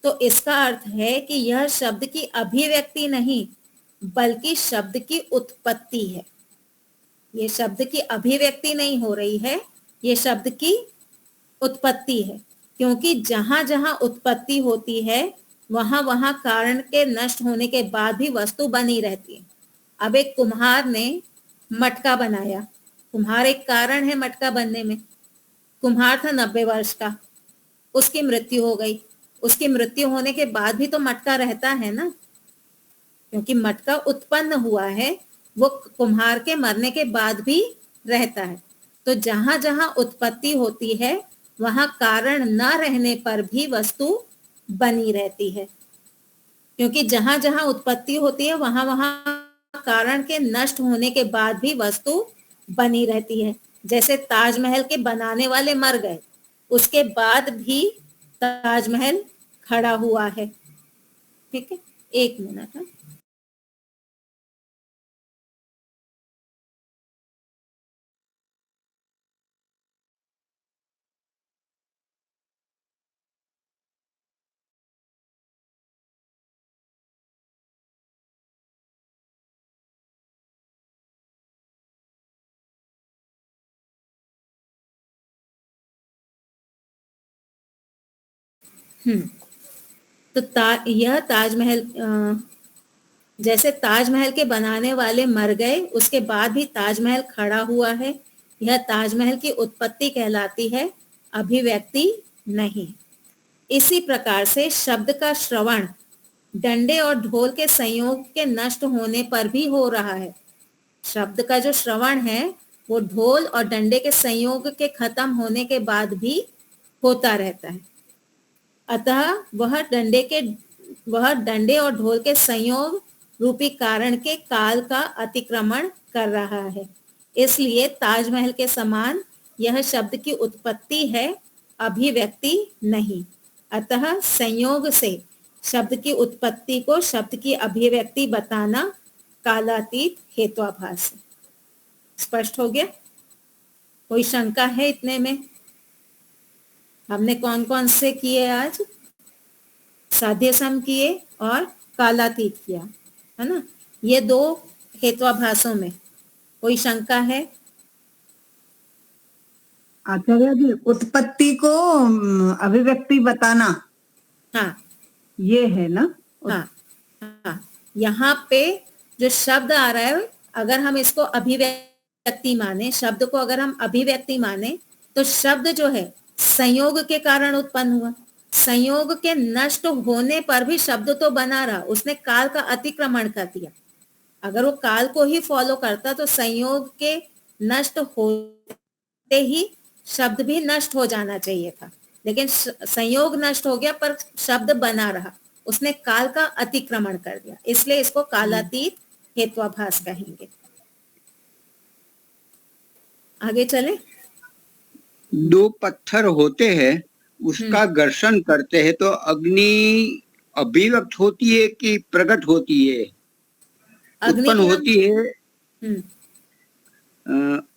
तो इसका अर्थ है कि यह शब्द की अभिव्यक्ति नहीं बल्कि शब्द की उत्पत्ति है। ये शब्द की अभिव्यक्ति नहीं हो रही है, ये शब्द की उत्पत्ति है। क्योंकि जहां जहां उत्पत्ति होती है वहां वहां कारण के नष्ट होने के बाद भी वस्तु बनी रहती है। अब एक कुम्हार ने मटका बनाया, कुम्हार एक कारण है मटका बनने में। कुम्हार था 90 वर्ष का, उसकी मृत्यु हो गई। उसकी मृत्यु होने के बाद भी तो मटका रहता है ना, क्योंकि मटका उत्पन्न हुआ है, वो कुम्हार के मरने के बाद भी रहता है। तो जहां जहां उत्पत्ति होती है वहां कारण न रहने पर भी वस्तु बनी रहती है। क्योंकि जहां जहां उत्पत्ति होती है वहां वहां कारण के नष्ट होने के बाद भी वस्तु बनी रहती है। जैसे ताजमहल के बनाने वाले मर गए, उसके बाद भी ताजमहल खड़ा हुआ है। ठीक है, 1 मिनट है। तो यह ताजमहल, जैसे ताजमहल के बनाने वाले मर गए उसके बाद भी ताजमहल खड़ा हुआ है, यह ताजमहल की उत्पत्ति कहलाती है, अभिव्यक्ति नहीं। इसी प्रकार से शब्द का श्रवण डंडे और ढोल के संयोग के नष्ट होने पर भी हो रहा है। शब्द का जो श्रवण है वो ढोल और डंडे के संयोग के खत्म होने के बाद भी होता रहता है। अतः वह डंडे और ढोल के संयोग रूपी कारण के काल का अतिक्रमण कर रहा है। इसलिए ताजमहल के समान यह शब्द की उत्पत्ति है, अभिव्यक्ति नहीं। अतः संयोग से शब्द की उत्पत्ति को शब्द की अभिव्यक्ति बताना कालातीत हेत्वाभास है। स्पष्ट हो गया? कोई शंका है इतने में? हमने कौन कौन से किए आज? साध्य सम किए और कालातीत किया, है ना? ये 2 हेत्वाभासों में कोई शंका है? आचार्य जी, उत्पत्ति को अभिव्यक्ति बताना, हाँ ये है ना? हाँ हाँ, यहाँ पे जो शब्द आ रहा है, अगर हम इसको अभिव्यक्ति माने, शब्द को अगर हम अभिव्यक्ति माने, तो शब्द जो है संयोग के कारण उत्पन्न हुआ। संयोग के नष्ट होने पर भी शब्द तो बना रहा, उसने काल का अतिक्रमण कर दिया। अगर वो काल को ही फॉलो करता तो संयोग के नष्ट होते ही शब्द भी नष्ट हो जाना चाहिए था, लेकिन संयोग नष्ट हो गया पर शब्द बना रहा, उसने काल का अतिक्रमण कर दिया, इसलिए इसको कालातीत हेत्वाभास कहेंगे। आगे चले। दो पत्थर होते हैं, उसका घर्षण करते हैं तो अग्नि अभिव्यक्त होती है कि प्रकट होती है? उत्पन्न होती है,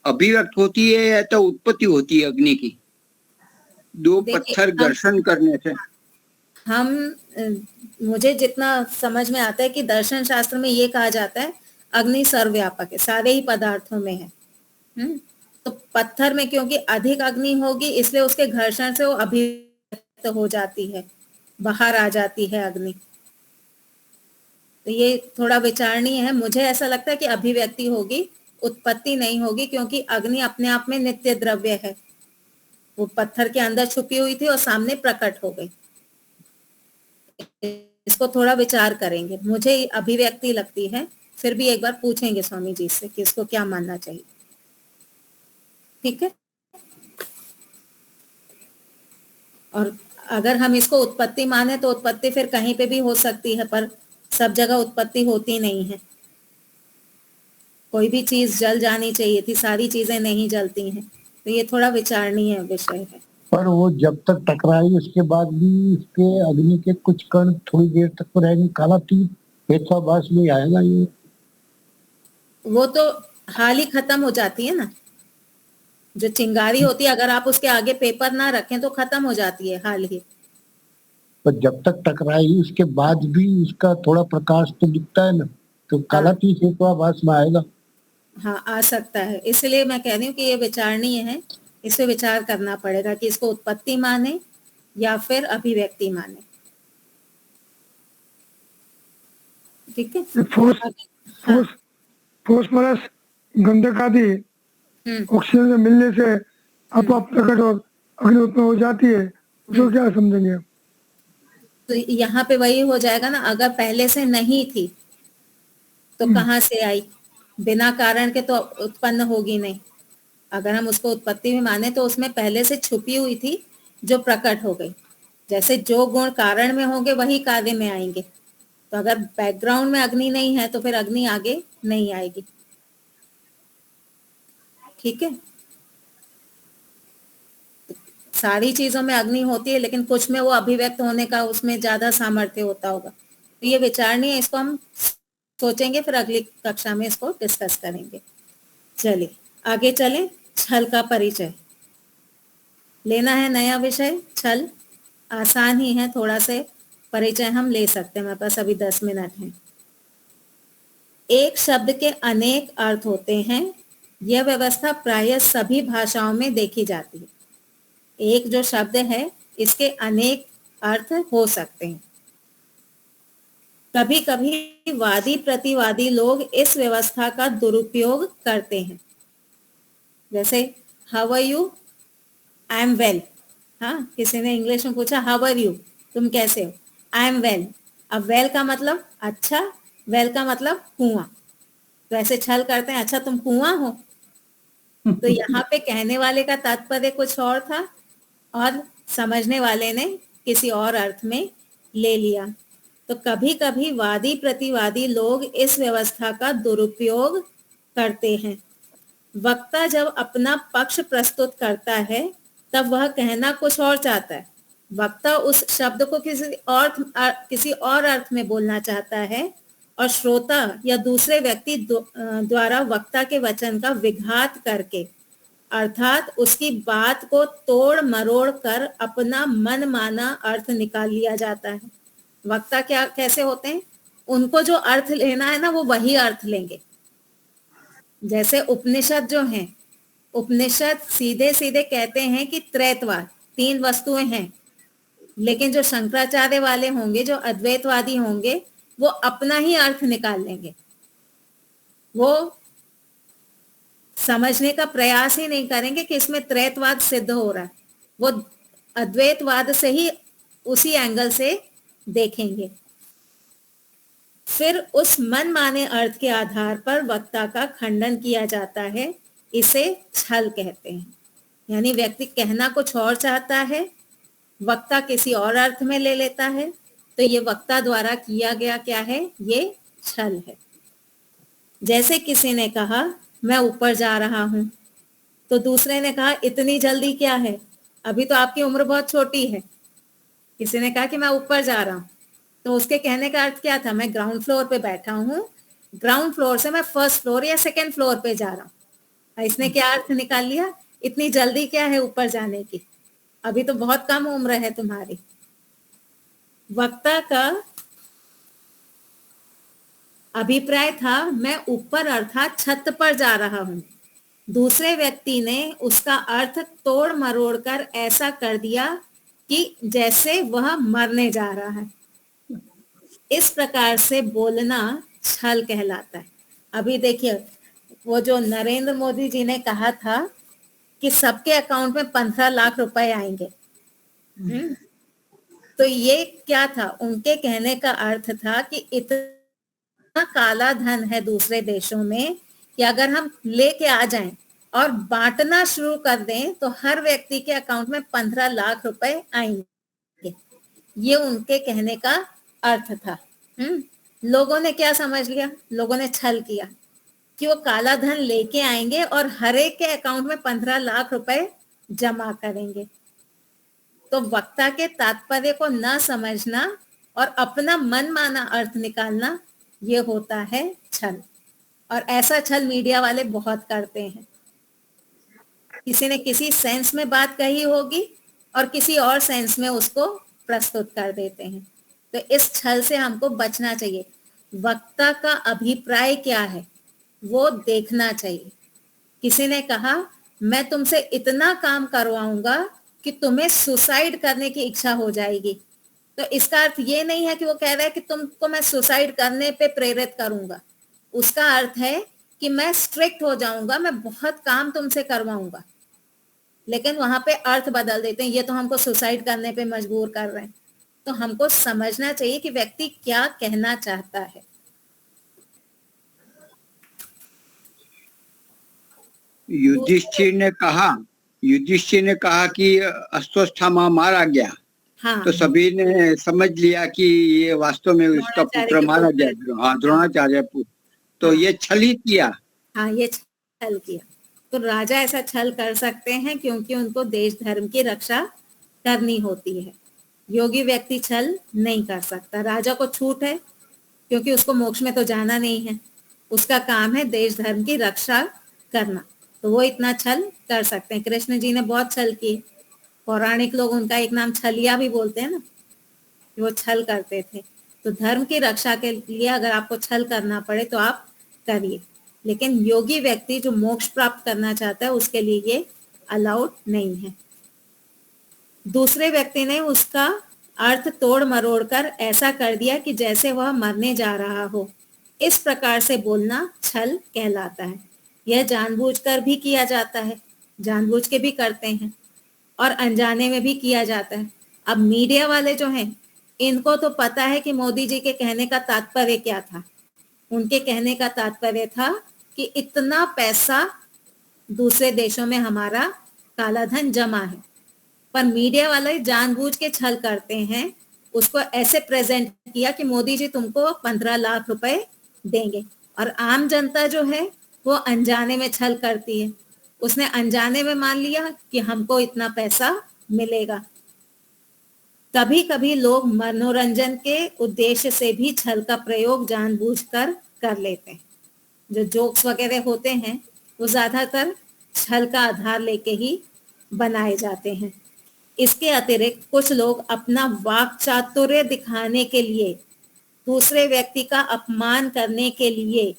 अभिव्यक्त होती है या तो उत्पत्ति होती है अग्नि की? दो पत्थर घर्षण करने से हम मुझे जितना समझ में आता है कि दर्शन शास्त्र में ये कहा जाता है अग्नि सर्वव्यापक है, सारे ही पदार्थों में है। तो पत्थर में क्योंकि अधिक अग्नि होगी इसलिए उसके घर्षण से वो अभिव्यक्त हो जाती है, बाहर आ जाती है अग्नि। तो ये थोड़ा विचारणीय है। मुझे ऐसा लगता है कि अभिव्यक्ति होगी, उत्पत्ति नहीं होगी, क्योंकि अग्नि अपने आप में नित्य द्रव्य है। वो पत्थर के अंदर छुपी हुई थी और सामने प्रकट हो गई। इसको थोड़ा विचार करेंगे। मुझे अभिव्यक्ति लगती है, फिर भी एक बार पूछेंगे स्वामी जी से कि इसको क्या मानना चाहिए। ठीक है। और अगर हम इसको उत्पत्ति माने तो उत्पत्ति फिर कहीं पे भी हो सकती है, पर सब जगह उत्पत्ति होती नहीं है। कोई भी चीज जल जानी चाहिए थी, सारी चीजें नहीं जलती हैं, तो ये थोड़ा विचारणीय विषय है। पर वो जब तक टकराई उसके बाद भी उसके अग्नि के कुछ कण थोड़ी देर तक तो रहेंगे, कालातीत हेत्वाभास में आएगा ये। वो तो हाल ही खत्म हो जाती है ना, जो चिंगारी होती है, अगर आप उसके आगे पेपर ना रखें तो खत्म हो जाती है हाल ही। पर जब तक टकराई उसके बाद भी उसका थोड़ा प्रकाश तो दिखता है ना, तो कालातीत हेत्वाभास में आएगा। हाँ, आ सकता है। इसलिए मैं कह रही हूँ कि ये विचारणीय है, इस पे विचार करना पड़ेगा कि इसको उत्पत्ति माने या फिर अभिव्यक्ति माने। ठीक है। फोस्फोरस गंधक आदि ऑक्सीजन से मिलने से अपॉप प्रकट और अग्नि उत्पन्न हो जाती है, उसको क्या समझेंगे? तो यहाँ पे वही हो जाएगा ना, अगर पहले से नहीं थी तो कहाँ से आई? बिना कारण के तो उत्पन्न होगी नहीं। अगर हम उसको उत्पत्ति में माने तो उसमें पहले से छुपी हुई थी जो प्रकट हो गई। जैसे जो गुण कारण में होंगे वही कार्य में आएंगे। तो अगर बैकग्राउंड में अग्नि नहीं है तो फिर अग्नि आगे नहीं आएगी। ठीक है। सारी चीजों में अग्नि होती है, लेकिन कुछ में वो अभिव्यक्त होने का उसमें ज्यादा सामर्थ्य होता होगा। तो ये विचारणीय है, इसको हम सोचेंगे, फिर अगली कक्षा में इसको डिस्कस करेंगे। चलिए आगे चलें। छल का परिचय लेना है, नया विषय छल। आसान ही है, थोड़ा से परिचय हम ले सकते हैं, हमारे पास अभी 10 मिनट हैं। एक शब्द के अनेक अर्थ होते हैं, यह व्यवस्था प्रायः सभी भाषाओं में देखी जाती है। एक जो शब्द है इसके अनेक अर्थ हो सकते हैं। कभी कभी वादी प्रतिवादी लोग इस व्यवस्था का दुरुपयोग करते हैं। जैसे how are you, I am well. हाँ, किसी ने इंग्लिश में पूछा हाउ आर यू, तुम कैसे हो? आई एम वेल। अब वेल का मतलब अच्छा, वेल का मतलब कुआं। तो ऐसे छल करते हैं, अच्छा तुम कुआं हो। तो यहाँ पे कहने वाले का तात्पर्य कुछ और था और समझने वाले ने किसी और अर्थ में ले लिया। तो कभी कभी वादी प्रतिवादी लोग इस व्यवस्था का दुरुपयोग करते हैं। वक्ता जब अपना पक्ष प्रस्तुत करता है तब वह कहना कुछ और चाहता है। वक्ता उस शब्द को किसी और अर्थ में बोलना चाहता है और श्रोता या दूसरे व्यक्ति द्वारा वक्ता के वचन का विघात करके, अर्थात उसकी बात को तोड़ मरोड़ कर अपना मन माना अर्थ निकाल लिया जाता है। वक्ता क्या कैसे होते हैं? उनको जो अर्थ लेना है ना, वो वही अर्थ लेंगे। जैसे उपनिषद जो हैं, उपनिषद सीधे सीधे कहते हैं कि त्रैतवाद, 3 वस्तुएं हैं, लेकिन जो शंकराचार्य वाले होंगे, जो अद्वैतवादी होंगे, वो अपना ही अर्थ निकाल लेंगे, वो समझने का प्रयास ही नहीं करेंगे कि इसमें त्रैतवाद सिद्ध हो रहा है, वो अद्वैतवाद से ही उसी एंगल से देखेंगे। फिर उस मन माने अर्थ के आधार पर वक्ता का खंडन किया जाता है, इसे छल कहते हैं। यानी व्यक्ति कहना कुछ और चाहता है, वक्ता किसी और अर्थ में ले लेता है, तो ये वक्ता द्वारा किया गया क्या है, ये छल है। जैसे किसी ने कहा मैं ऊपर जा रहा हूं, तो दूसरे ने कहा इतनी जल्दी क्या है, अभी तो आपकी उम्र बहुत छोटी है। किसी ने कहा कि मैं ऊपर जा रहा हूं, तो उसके कहने का अर्थ क्या था, मैं ग्राउंड फ्लोर पे बैठा हूं, ग्राउंड फ्लोर से मैं फर्स्ट फ्लोर या सेकंड फ्लोर पे जा रहा हूं। इसने क्या अर्थ निकाल लिया, इतनी जल्दी क्या है ऊपर जाने की, अभी तो बहुत कम उम्र है तुम्हारी। वक्ता का अभिप्राय था मैं ऊपर अर्थात छत पर जा रहा हूं, दूसरे व्यक्ति ने उसका अर्थ तोड़ मरोड़ कर ऐसा कर दिया कि जैसे वह मरने जा रहा है। इस प्रकार से बोलना छल कहलाता है। अभी देखिए, वो जो नरेंद्र मोदी जी ने कहा था कि सबके अकाउंट में 15 लाख रुपए आएंगे, तो ये क्या था, उनके कहने का अर्थ था कि इतना काला धन है दूसरे देशों में कि अगर हम लेके आ जाएं और बांटना शुरू कर दें तो हर व्यक्ति के अकाउंट में 15 लाख रुपए आएंगे। ये उनके कहने का अर्थ था। लोगों ने क्या समझ लिया, लोगों ने छल किया कि वो काला धन लेके आएंगे और हर एक के अकाउंट में 15 लाख रुपए जमा करेंगे। तो वक्ता के तात्पर्य को न समझना और अपना मन माना अर्थ निकालना, ये होता है छल। और ऐसा छल मीडिया वाले बहुत करते हैं। किसी ने किसी सेंस में बात कही होगी और किसी और सेंस में उसको प्रस्तुत कर देते हैं। तो इस छल से हमको बचना चाहिए। वक्ता का अभिप्राय क्या है वो देखना चाहिए। किसी ने कहा मैं तुमसे इतना काम करवाऊंगा कि तुम्हें सुसाइड करने की इच्छा हो जाएगी, तो इसका अर्थ ये नहीं है कि वो कह रहा है कि तुमको मैं सुसाइड करने पे प्रेरित करूंगा। उसका अर्थ है कि मैं स्ट्रिक्ट हो जाऊंगा, मैं बहुत काम तुमसे करवाऊंगा। लेकिन वहां पे अर्थ बदल देते हैं, ये तो हमको सुसाइड करने पे मजबूर कर रहे हैं। तो हमको समझना चाहिए कि व्यक्ति क्या कहना चाहता है। युधिष्ठिर ने कहा कि अश्वत्थामा मारा गया। हाँ, तो सभी ने समझ लिया कि ये वास्तव में उसका पुत्र मारा गया। हाँ, द्रोणाचार्य पुत्र। तो ये छल ही किया। हाँ, ये छल किया। तो राजा ऐसा छल कर सकते हैं क्योंकि उनको देश धर्म की रक्षा करनी होती है। योगी व्यक्ति छल नहीं कर सकता। राजा को छूट है क्योंकि उसको मोक्ष में तो जाना नहीं है, उसका काम है देश धर्म की रक्षा करना, तो वो इतना छल कर सकते हैं। कृष्ण जी ने बहुत छल किए। पौराणिक लोग उनका एक नाम छलिया भी बोलते हैं ना, वो छल करते थे। तो धर्म की रक्षा के लिए अगर आपको छल करना पड़े तो आप करिए, लेकिन योगी व्यक्ति जो मोक्ष प्राप्त करना चाहता है उसके लिए ये अलाउड नहीं है। दूसरे व्यक्ति ने उसका अर्थ तोड़ मरोड़ कर ऐसा कर दिया कि जैसे वह मरने जा रहा हो, इस प्रकार से बोलना छल कहलाता है। यह जानबूझकर भी किया जाता है, जानबूझ के भी करते हैं और अनजाने में भी किया जाता है। अब मीडिया वाले जो हैं, इनको तो पता है कि मोदी जी के कहने का तात्पर्य क्या था। उनके कहने का तात्पर्य था कि इतना पैसा दूसरे देशों में हमारा काला धन जमा है, पर मीडिया वाले जानबूझ के छल करते हैं। उसको ऐसे प्रेजेंट किया कि मोदी जी तुमको 15 लाख रुपए देंगे, और आम जनता जो है वो अनजाने में छल करती है। उसने अनजाने में मान लिया कि हमको इतना पैसा मिलेगा। कभी कभी लोग मनोरंजन के उद्देश्य से भी छल का प्रयोग जानबूझकर कर लेते हैं। जो जोक्स वगैरह होते हैं वो ज्यादातर छल का आधार लेके ही बनाए जाते हैं। इसके अतिरिक्त कुछ लोग अपना वाक चातुर्य दिखाने के लिए, दूसरे व्यक्ति का अपमान करने के लिए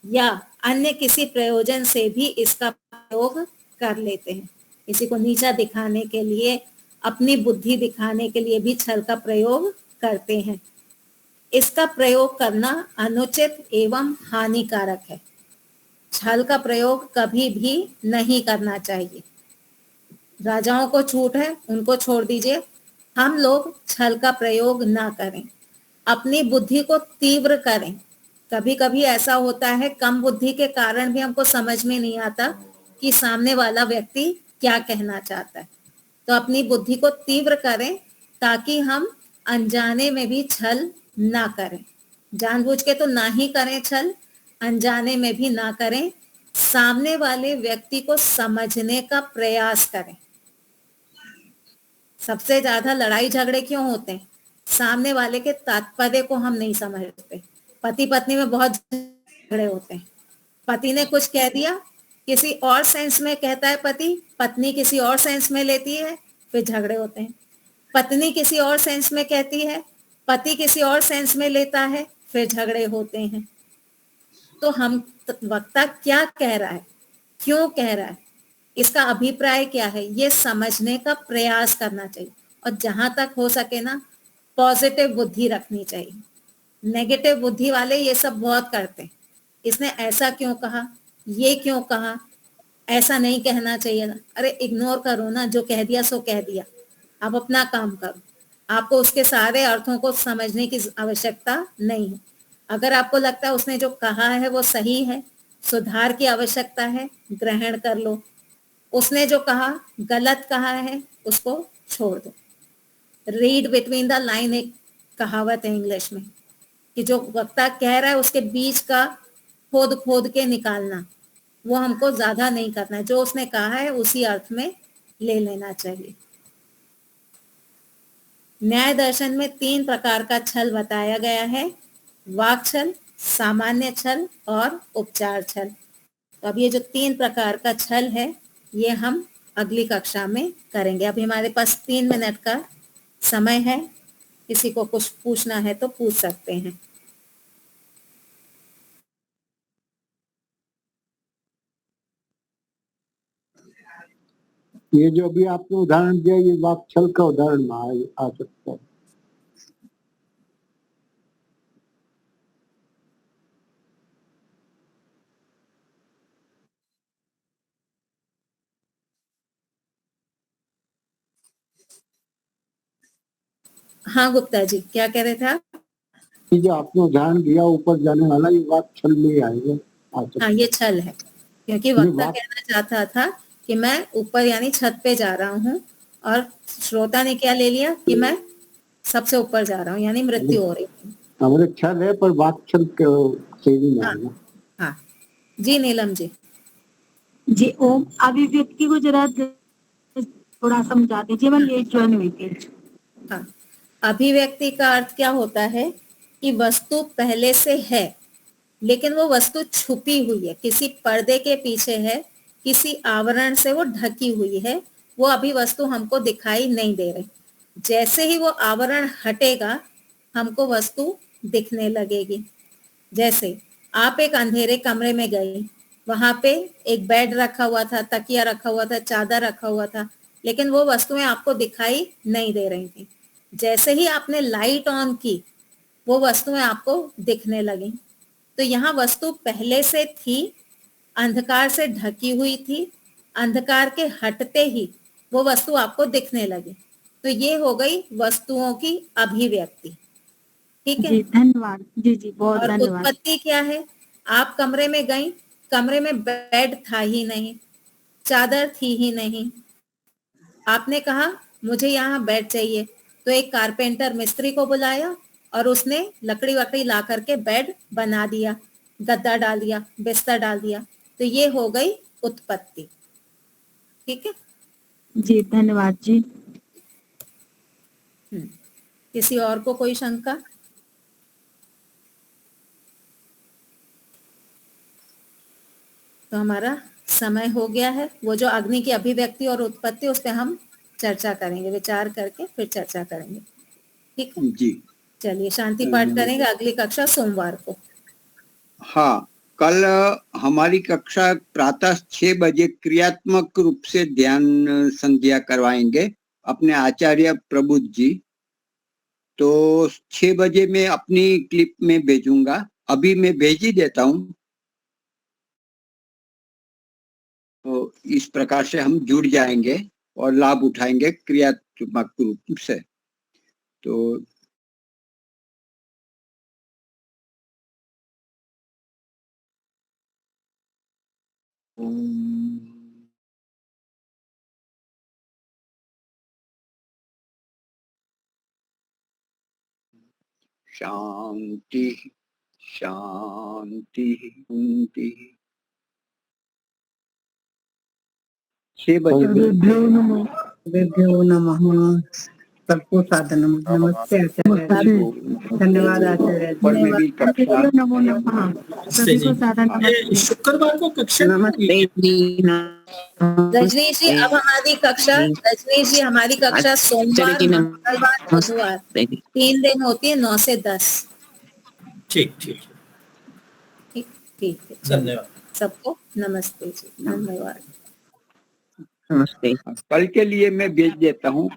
या अन्य किसी प्रयोजन से भी इसका प्रयोग कर लेते हैं। किसी को नीचा दिखाने के लिए, अपनी बुद्धि दिखाने के लिए भी छल का प्रयोग करते हैं। इसका प्रयोग करना अनुचित एवं हानिकारक है। छल का प्रयोग कभी भी नहीं करना चाहिए। राजाओं को छूट है, उनको छोड़ दीजिए। हम लोग छल का प्रयोग ना करें, अपनी बुद्धि को तीव्र करें। कभी कभी ऐसा होता है, कम बुद्धि के कारण भी हमको समझ में नहीं आता कि सामने वाला व्यक्ति क्या कहना चाहता है। तो अपनी बुद्धि को तीव्र करें ताकि हम अनजाने में भी छल ना करें। जानबूझ के तो ना ही करें छल, अनजाने में भी ना करें। सामने वाले व्यक्ति को समझने का प्रयास करें। सबसे ज्यादा लड़ाई झगड़े क्यों होते हैं? सामने वाले के तात्पर्य को हम नहीं समझते। पति पत्नी में बहुत झगड़े होते हैं। पति ने कुछ कह दिया, किसी और सेंस में कहता है पति, पत्नी किसी और सेंस में लेती है, फिर झगड़े होते हैं। पत्नी किसी और सेंस में कहती है, पति किसी और सेंस में लेता है, फिर झगड़े होते हैं। तो हम वक्ता क्या कह रहा है, क्यों कह रहा है, इसका अभिप्राय क्या है, ये समझने का प्रयास करना चाहिए। और जहां तक हो सके ना, पॉजिटिव बुद्धि रखनी चाहिए। नेगेटिव बुद्धि वाले ये सब बहुत करते हैं। इसने ऐसा क्यों कहा, ये क्यों कहा, ऐसा नहीं कहना चाहिए ना। अरे इग्नोर करो ना, जो कह दिया सो कह दिया, आप अपना काम करो। आपको उसके सारे अर्थों को समझने की आवश्यकता नहीं है। अगर आपको लगता है उसने जो कहा है वो सही है, सुधार की आवश्यकता है, ग्रहण कर लो। उसने जो कहा गलत कहा है, उसको छोड़ दो। रीड बिटवीन द लाइन एक कहावत है इंग्लिश में, कि जो वक्ता कह रहा है उसके बीच का खोद खोद के निकालना, वो हमको ज्यादा नहीं करना है। जो उसने कहा है उसी अर्थ में ले लेना चाहिए। न्याय दर्शन में 3 प्रकार का छल बताया गया है, वाक छल, सामान्य छल और उपचार छल। तो अब ये जो 3 प्रकार का छल है, ये हम अगली कक्षा में करेंगे। अभी हमारे पास 3 मिनट का समय है, किसी को कुछ पूछना है तो पूछ सकते हैं। ये जो अभी आपने उदाहरण दिया, ये वाक छल का उदाहरण आ सकता है। हाँ गुप्ता जी, क्या कह रहे थे आप? ये जो आपने उदाहरण दिया ऊपर जाने वाला, ये वाक छल में आएगा, आ सकता है। हाँ, ये छल है, क्योंकि वक्ता कहना चाहता था कि मैं ऊपर यानी छत पे जा रहा हूँ, और श्रोता ने क्या ले लिया कि मैं सबसे ऊपर जा रहा हूँ, यानी मृत्यु हो रही है। हमारे छल है, पर वाक छल श्रेणी में आएगा। हाँ जी, नीलम जी। जी ओम, अभिव्यक्ति को जरा थोड़ा समझा दीजिए, मैं लेट ज्वाइन हुई थी। हाँ, अभिव्यक्ति का अर्थ क्या होता है कि वस्तु पहले से है, लेकिन वो वस्तु छुपी हुई है, किसी पर्दे के पीछे है, किसी आवरण से वो ढकी हुई है। वो अभी वस्तु हमको दिखाई नहीं दे रही। जैसे ही वो आवरण हटेगा, हमको वस्तु दिखने लगेगी। जैसे आप एक अंधेरे कमरे में गए, वहां पे एक बेड रखा हुआ था, तकिया रखा हुआ था, चादर रखा हुआ था, लेकिन वो वस्तुएं आपको दिखाई नहीं दे रही थी। जैसे ही आपने लाइट ऑन की, वो वस्तुएं आपको दिखने लगी। तो यहाँ वस्तु पहले से थी, अंधकार से ढकी हुई थी, अंधकार के हटते ही वो वस्तु आपको दिखने लगी। तो ये हो गई वस्तुओं की अभिव्यक्ति। ठीक है जी धन्यवाद। जी जी बहुत और धन्यवाद। उत्पत्ति क्या है? आप कमरे में गई, कमरे में बेड था ही नहीं, चादर थी ही नहीं। आपने कहा मुझे यहाँ बेड चाहिए, तो एक कारपेंटर मिस्त्री को बुलाया और उसने लकड़ी वकड़ी ला करके बेड बना दिया, गद्दा डाल दिया, बिस्तर डाल दिया। तो ये हो गई उत्पत्ति। ठीक है जी धन्यवाद जी। किसी और को कोई शंका? तो हमारा समय हो गया है। वो जो अग्नि की अभिव्यक्ति और उत्पत्ति, उस पर हम चर्चा करेंगे, विचार करके फिर चर्चा करेंगे। ठीक है जी। चलिए, शांति पाठ करेंगे। अगली कक्षा सोमवार को। हाँ, कल हमारी कक्षा प्रातः 6 बजे क्रियात्मक रूप से ध्यान संध्या करवाएंगे अपने आचार्य प्रबुद्ध जी। तो 6 बजे मैं अपनी क्लिप में भेजूंगा, अभी मैं भेज ही देता हूँ। तो इस प्रकार से हम जुड़ जाएंगे और लाभ उठाएंगे क्रियात्मक रूप से। तो शांति शांति शांति। 6 बजे सर्वेभ्यो नमः। सबको साधनम। नमस्ते आचार्य, धन्यवाद आचार्य, पर मेरी कक्षा नमो नमः। सभी को साधन शुक्रवार को कक्षा नमस्ते जी। रजनीश जी, अब हमारी कक्षा, रजनीश जी हमारी कक्षा सोमवार, मंगलवार, बुधवार 3 दिन होती है 9 से 10। ठीक ठीक ठीक ठीक है, धन्यवाद सबको नमस्ते जी, धन्यवाद। नमस्ते। कल के लिए मैं भेज देता हूँ।